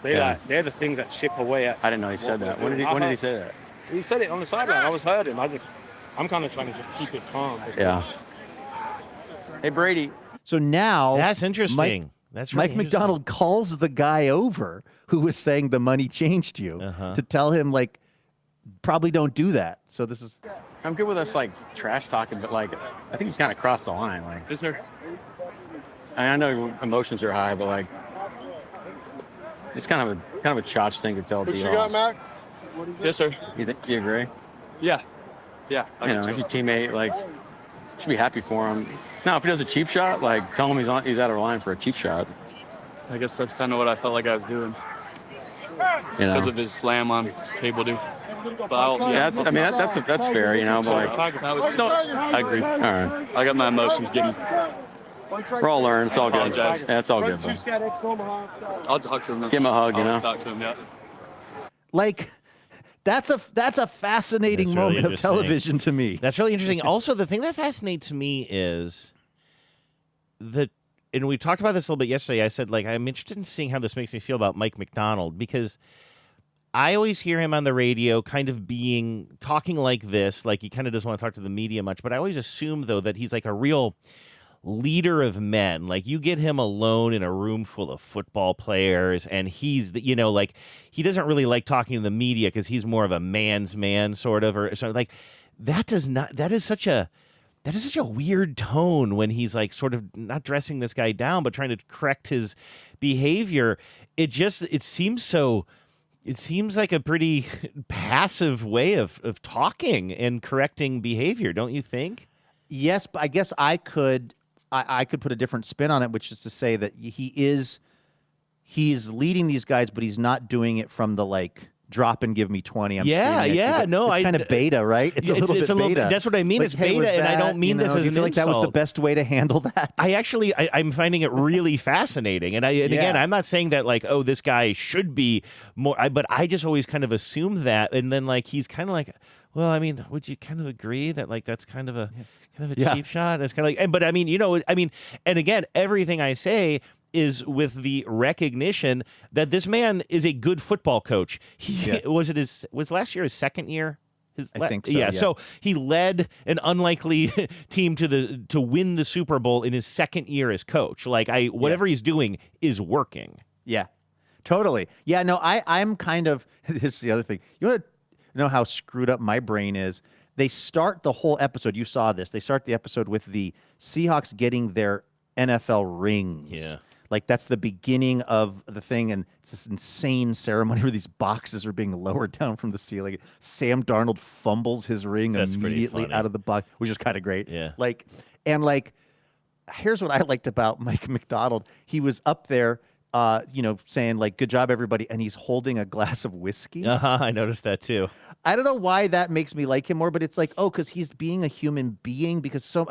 Speaker 14: they're the things that chip away at.
Speaker 13: I didn't know he said that. When did he say that?
Speaker 14: He said it on the sideline. I was heard him. I'm kind of trying to just keep it calm.
Speaker 13: Yeah. Hey Brady.
Speaker 7: So now
Speaker 9: that's interesting.
Speaker 7: That's really Mike McDonald calls the guy over who was saying the money changed you to tell him like probably don't do that. So this is.
Speaker 13: I'm good with us like trash talking, but like I think you kind of crossed the line. Like,
Speaker 14: is there?
Speaker 13: I know emotions are high, but like it's kind of a chotch thing to tell.
Speaker 11: What you got, Mac?
Speaker 14: Yes, sir.
Speaker 13: You agree?
Speaker 14: Yeah.
Speaker 13: He's your teammate. Like, should be happy for him. Now, if he does a cheap shot, like tell him he's out of line for a cheap shot.
Speaker 14: I guess that's kind of what I felt like I was doing. Because of his slam on Cable Do.
Speaker 13: That's fair, But like,
Speaker 14: I agree.
Speaker 13: All right.
Speaker 14: I got my emotions getting.
Speaker 13: We're all learning. It's all good. Yeah, it's all good.
Speaker 14: I'll talk to him.
Speaker 13: Give him a hug,
Speaker 14: I'll talk to him. Yeah.
Speaker 7: Like, that's a fascinating moment of television to me.
Speaker 9: That's really interesting. Also, the thing that fascinates me is and we talked about this a little bit yesterday. I said, like, I'm interested in seeing how this makes me feel about Mike McDonald, because I always hear him on the radio kind of talking like this, like he kind of doesn't want to talk to the media much, but I always assume, though, that he's like a real leader of men. Like, you get him alone in a room full of football players, and he's, like, he doesn't really like talking to the media because he's more of a man's man, sort of, or something. Like, that is such a weird tone when he's like sort of not dressing this guy down, but trying to correct his behavior. It seems like a pretty passive way of talking and correcting behavior, don't you think?
Speaker 7: Yes, but I guess I could put a different spin on it, which is to say that he's leading these guys, but he's not doing it from the like drop and give me 20.
Speaker 9: No,
Speaker 7: it's kind of beta, right? It's a little bit beta.
Speaker 9: That's what I mean.
Speaker 7: Like,
Speaker 9: it's beta, and I don't mean this as an insult.
Speaker 7: Like that was the best way to handle that.
Speaker 9: I'm finding it really fascinating, and again, I'm not saying that like, oh, this guy should be more, but I just always kind of assume that, and then like he's kind of like, well, I mean, would you kind of agree that like that's kind of a cheap shot? It's kind of like, but I mean, and again, everything I say is with the recognition that this man is a good football coach. Was last year his second year?
Speaker 7: I think so.
Speaker 9: Yeah. So he led an unlikely team to win the Super Bowl in his second year as coach. Like whatever he's doing is working.
Speaker 7: Yeah, totally. Yeah. No, I'm kind of. This is the other thing. You want to know how screwed up my brain is? They start the whole episode. You saw this. They start the episode with the Seahawks getting their NFL rings.
Speaker 9: Yeah.
Speaker 7: Like, that's the beginning of the thing, and it's this insane ceremony where these boxes are being lowered down from the ceiling. Sam Darnold fumbles his ring immediately out of the box, which is kind of great.
Speaker 9: Yeah.
Speaker 7: here's what I liked about Mike McDonald. He was up there, saying like, "Good job, everybody," and he's holding a glass of whiskey.
Speaker 9: I noticed that too.
Speaker 7: I don't know why that makes me like him more, but it's like, because he's being a human being. Because so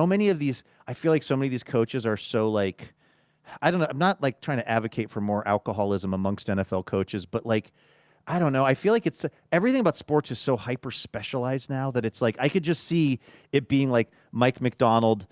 Speaker 7: many of these, I feel like so many of these coaches are so like, I don't know. I'm not like trying to advocate for more alcoholism amongst NFL coaches, but like, I don't know. I feel like it's everything about sports is so hyper specialized now that it's like I could just see it being like Mike McDonald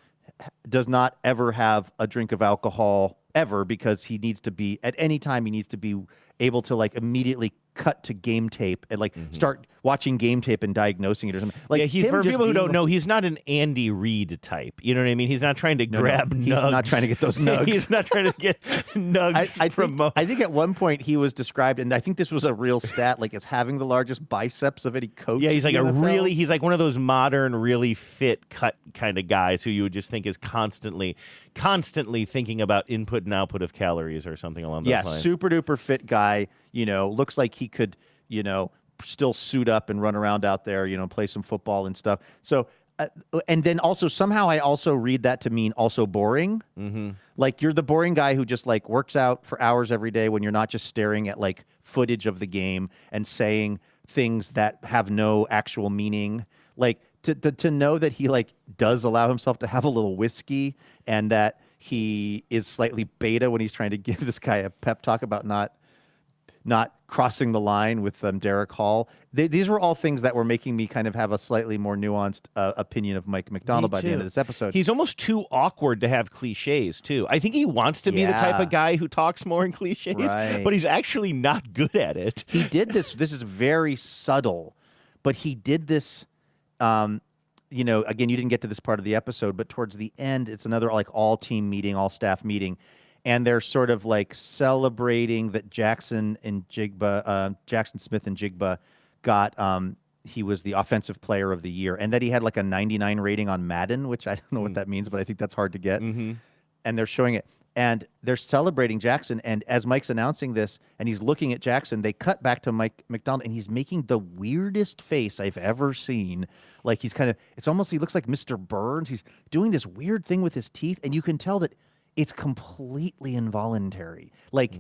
Speaker 7: does not ever have a drink of alcohol ever because he needs to be at any time he needs to be able to like immediately cut to game tape and like start watching game tape and diagnosing it or something. Like,
Speaker 9: he's for people who don't know, he's not an Andy Reid type. You know what I mean? He's not trying to grab nugs.
Speaker 7: He's not trying to get those nugs.
Speaker 9: He's not trying to get nugs.
Speaker 7: I think at one point he was described, and I think this was a real stat, like as having the largest biceps of any coach.
Speaker 9: Yeah, he's like
Speaker 7: in the NFL.
Speaker 9: he's like one of those modern, really fit cut kind of guys who you would just think is constantly thinking about input and output of calories or something along those lines.
Speaker 7: Yeah, super duper fit guy. Looks like he could, still suit up and run around out there, play some football and stuff. So, and then also somehow I also read that to mean also boring.
Speaker 9: Mm-hmm.
Speaker 7: Like you're the boring guy who just like works out for hours every day when you're not just staring at like footage of the game and saying things that have no actual meaning. Like to know that he like does allow himself to have a little whiskey and that he is slightly beta when he's trying to give this guy a pep talk about not crossing the line with Derek Hall. These were all things that were making me kind of have a slightly more nuanced opinion of Mike McDonald by the end of this episode.
Speaker 9: He's almost too awkward to have cliches, too. I think he wants to be the type of guy who talks more in cliches, but he's actually not good at it.
Speaker 7: He did this. This is very subtle, but he did this, again, you didn't get to this part of the episode, but towards the end, it's another like all-team meeting, all-staff meeting. And they're sort of like celebrating that Jackson Smith and Jigba got, he was the offensive player of the year, and that he had like a 99 rating on Madden, which I don't know what that means, but I think that's hard to get.
Speaker 9: Mm-hmm.
Speaker 7: And they're showing it. And they're celebrating Jackson. And as Mike's announcing this, and he's looking at Jackson, they cut back to Mike McDonald, and he's making the weirdest face I've ever seen. Like he's kind of, it's almost, he looks like Mr. Burns. He's doing this weird thing with his teeth, and you can tell that it's completely involuntary. Like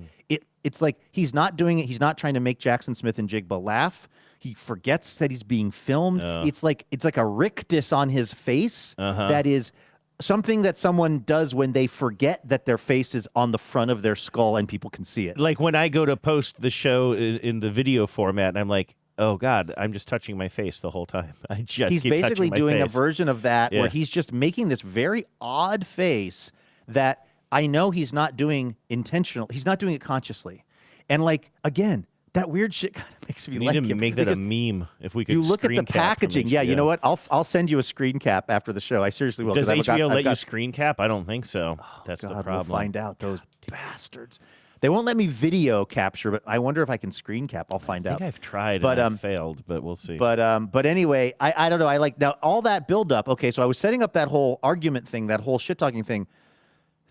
Speaker 7: it's like he's not doing it. He's not trying to make Jackson Smith and Jigba laugh. He forgets that he's being filmed. It's like a rictus on his face that is something that someone does when they forget that their face is on the front of their skull and people can see it.
Speaker 9: Like when I go to post the show in the video format, and I'm like, oh God, I'm just touching my face the whole time. He's
Speaker 7: basically doing a version of that where he's just making this very odd face that I know he's not doing intentional. He's not doing it consciously. And like, again, that weird shit kind of makes me like him.
Speaker 9: We need to make that a meme if we could.
Speaker 7: You look at the
Speaker 9: screen cap
Speaker 7: packaging. Yeah, you know what? I'll send you a screen cap after the show. I seriously will.
Speaker 9: Does HBO let you screen cap? I don't think so. That's the problem.
Speaker 7: We'll find out. Those bastards. They won't let me video capture, but I wonder if I can screen cap. I'll find out.
Speaker 9: I think I've tried and I've failed, but we'll see.
Speaker 7: But anyway, I don't know. I like now all that build up. Okay, so I was setting up that whole argument thing, that whole shit talking thing,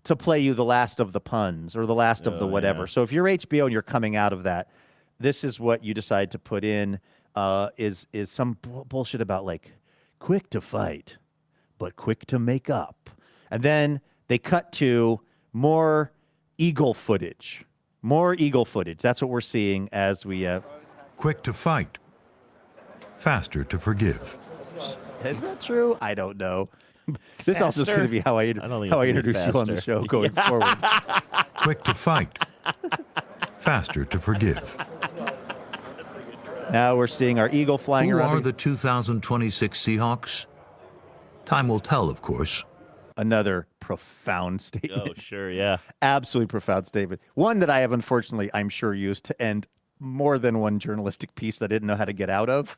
Speaker 7: to play you the last of the puns or the last of the whatever. Yeah. So if you're HBO and you're coming out of that, this is what you decide to put in. Is some bullshit about like quick to fight, but quick to make up, and then they cut to more eagle footage. More eagle footage. That's what we're seeing as we...
Speaker 12: Quick to fight. Faster to forgive.
Speaker 7: Is that true? I don't know. This also is going to be how I introduce you on the show going forward.
Speaker 12: Quick to fight. Faster to forgive.
Speaker 7: Now we're seeing our eagle flying around.
Speaker 12: Who are the 2026 Seahawks? Time will tell, of course.
Speaker 7: Another profound statement.
Speaker 9: Oh, sure, yeah.
Speaker 7: Absolutely profound statement. One that I have, unfortunately, I'm sure, used to end more than one journalistic piece that I didn't know how to get out of.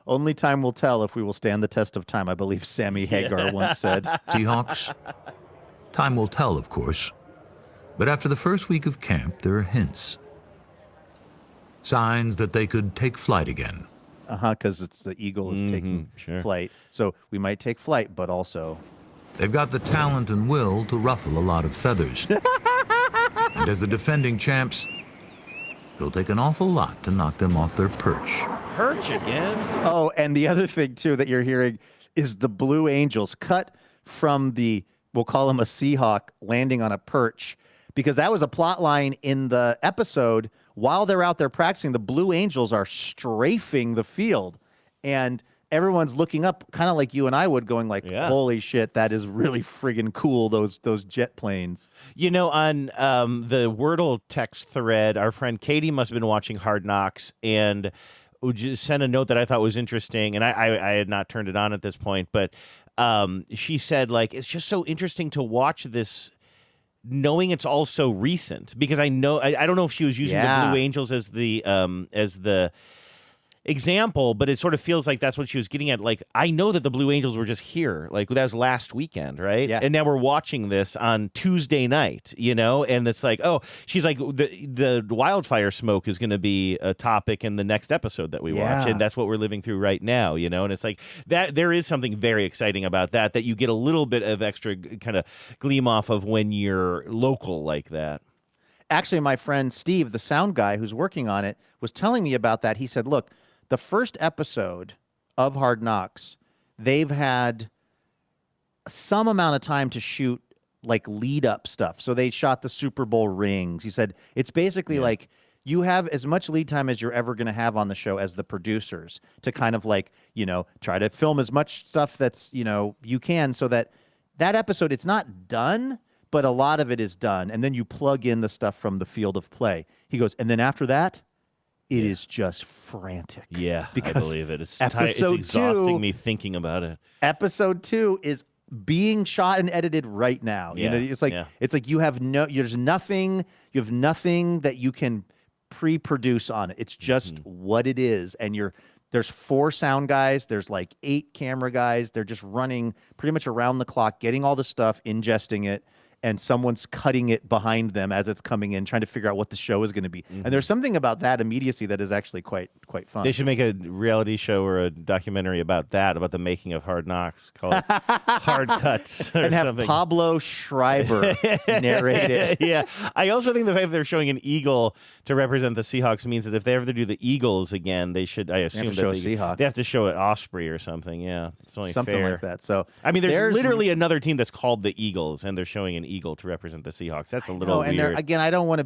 Speaker 7: Only time will tell if we will stand the test of time, I believe Sammy Hagar once said.
Speaker 12: Seahawks? Time will tell, of course. But after the first week of camp, there are hints. Signs that they could take flight again.
Speaker 7: Because it's the eagle is taking flight. So we might take flight, but also...
Speaker 12: They've got the talent and will to ruffle a lot of feathers. And as the defending champs, it'll take an awful lot to knock them off their perch.
Speaker 9: Perch again?
Speaker 7: Oh, and the other thing, too, that you're hearing is the Blue Angels cut from the we'll call him a Seahawk, landing on a perch, because that was a plot line in the episode. While they're out there practicing, the Blue Angels are strafing the field, and everyone's looking up, kind of like you and I would, going like, holy shit, that is really friggin' cool, those jet planes.
Speaker 9: You know, on the Wordle text thread, our friend Katie must have been watching Hard Knocks and just sent a note that I thought was interesting, and I had not turned it on at this point, but she said, like, it's just so interesting to watch this, knowing it's all so recent, because I know I don't know if she was using the Blue Angels as the example, but it sort of feels like that's what she was getting at. Like, I know that the Blue Angels were just here, like that was last weekend, right? Yeah. And now we're watching this on Tuesday night, you know, and it's like, oh, she's like, the wildfire smoke is going to be a topic in the next episode that we watch, and that's what we're living through right now, you know. And it's like that there is something very exciting about that you get a little bit of extra kind of gleam off of when you're local like that.
Speaker 7: Actually, my friend Steve, the sound guy who's working on it, was telling me about that. He said, look, the first episode of Hard Knocks, they've had some amount of time to shoot like lead up stuff. So they shot the Super Bowl rings. He said it's basically like you have as much lead time as you're ever going to have on the show as the producers to kind of like, you know, try to film as much stuff that's, you know, you can, so that episode, it's not done, but a lot of it is done. And then you plug in the stuff from the field of play. He goes, and then after that, it is just frantic. Yeah, because
Speaker 9: I believe it. It's exhausting me thinking about it.
Speaker 7: Episode 2 is being shot and edited right now. You know, it's like you have nothing that you can pre-produce on it. It's just what it is. And there's 4 sound guys, there's like 8 camera guys. They're just running pretty much around the clock, getting all the stuff, ingesting it, and someone's cutting it behind them as it's coming in, trying to figure out what the show is going to be. And there's something about that immediacy that is actually quite fun.
Speaker 9: They should make a reality show or a documentary about the making of Hard Knocks, called Hard Cuts, or
Speaker 7: and have
Speaker 9: something.
Speaker 7: Pablo Schreiber narrate it.
Speaker 9: Yeah, I also think the fact that they're showing an eagle to represent the Seahawks means that if they ever do the Eagles again, they should. I assume they have to show an osprey or something. Yeah, it's only
Speaker 7: something
Speaker 9: fair.
Speaker 7: like that. So
Speaker 9: I mean, there's literally another team that's called the Eagles, and they're showing an eagle to represent the Seahawks. That's a little weird.
Speaker 7: And again, I don't want to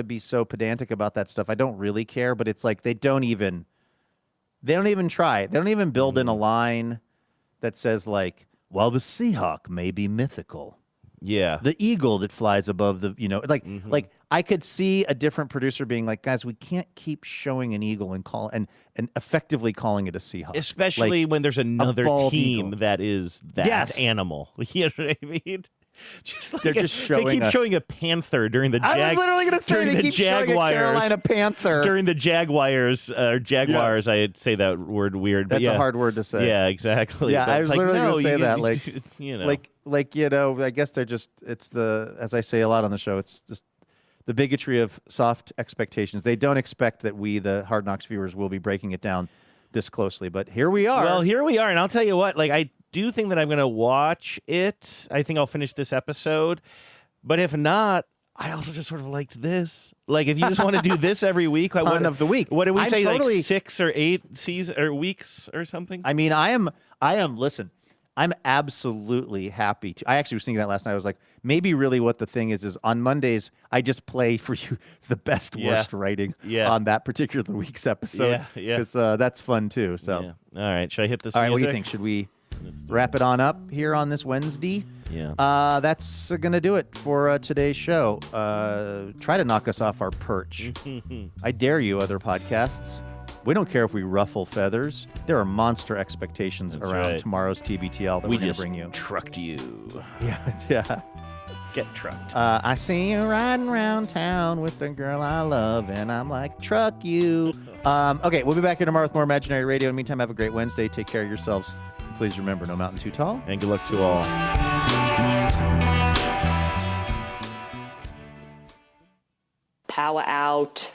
Speaker 7: be so pedantic about that stuff. I don't really care, but it's like they don't even try. They don't even build in a line that says like, well, the Seahawk may be mythical.
Speaker 9: Yeah.
Speaker 7: The eagle that flies above the, like I could see a different producer being like, guys, we can't keep showing an eagle and effectively calling it a Seahawk.
Speaker 9: Especially when there's another team
Speaker 7: eagle
Speaker 9: that is that animal. You know what I mean? Just like they keep showing a panther during the
Speaker 7: I was literally going to say they keep showing a Carolina Panther
Speaker 9: during the Jaguars. Jaguars, I'd say that word weird.
Speaker 7: That's a hard word to say.
Speaker 9: Yeah, exactly.
Speaker 7: Yeah, I was literally going to say that. Like,
Speaker 9: you know,
Speaker 7: I guess they're just. It's as I say a lot on the show. It's just the bigotry of soft expectations. They don't expect that we, the Hard Knocks viewers, will be breaking it down this closely. But here we are.
Speaker 9: Well, here we are, and I'll tell you what. Like I do think that I'm going to watch it. I think I'll finish this episode. But if not, I also just sort of liked this. Like, if you just want to do this every week,
Speaker 7: Pun of the week.
Speaker 9: What did we say? Like 6 or 8 seasons or weeks or something?
Speaker 7: I mean, I am. Listen, I'm absolutely happy to. I actually was thinking that last night. I was like, maybe really what the thing is on Mondays, I just play for you the best, worst writing on that particular week's episode. Yeah. Because that's fun too. So,
Speaker 9: all right. Should I hit this?
Speaker 7: All right. What do you think? Should we wrap it on up here on this Wednesday?
Speaker 9: Yeah.
Speaker 7: That's going to do it for today's show. Try to knock us off our perch. I dare you, other podcasts. We don't care if we ruffle feathers. There are monster expectations around tomorrow's TBTL that we're going to bring you.
Speaker 9: Trucked you.
Speaker 7: Yeah.
Speaker 9: Get trucked.
Speaker 7: I see you riding around town with the girl I love, and I'm like, truck you. Okay, we'll be back here tomorrow with more Imaginary Radio. In the meantime, have a great Wednesday. Take care of yourselves. Please remember, no mountain too tall.
Speaker 9: And good luck to all.
Speaker 15: Power out.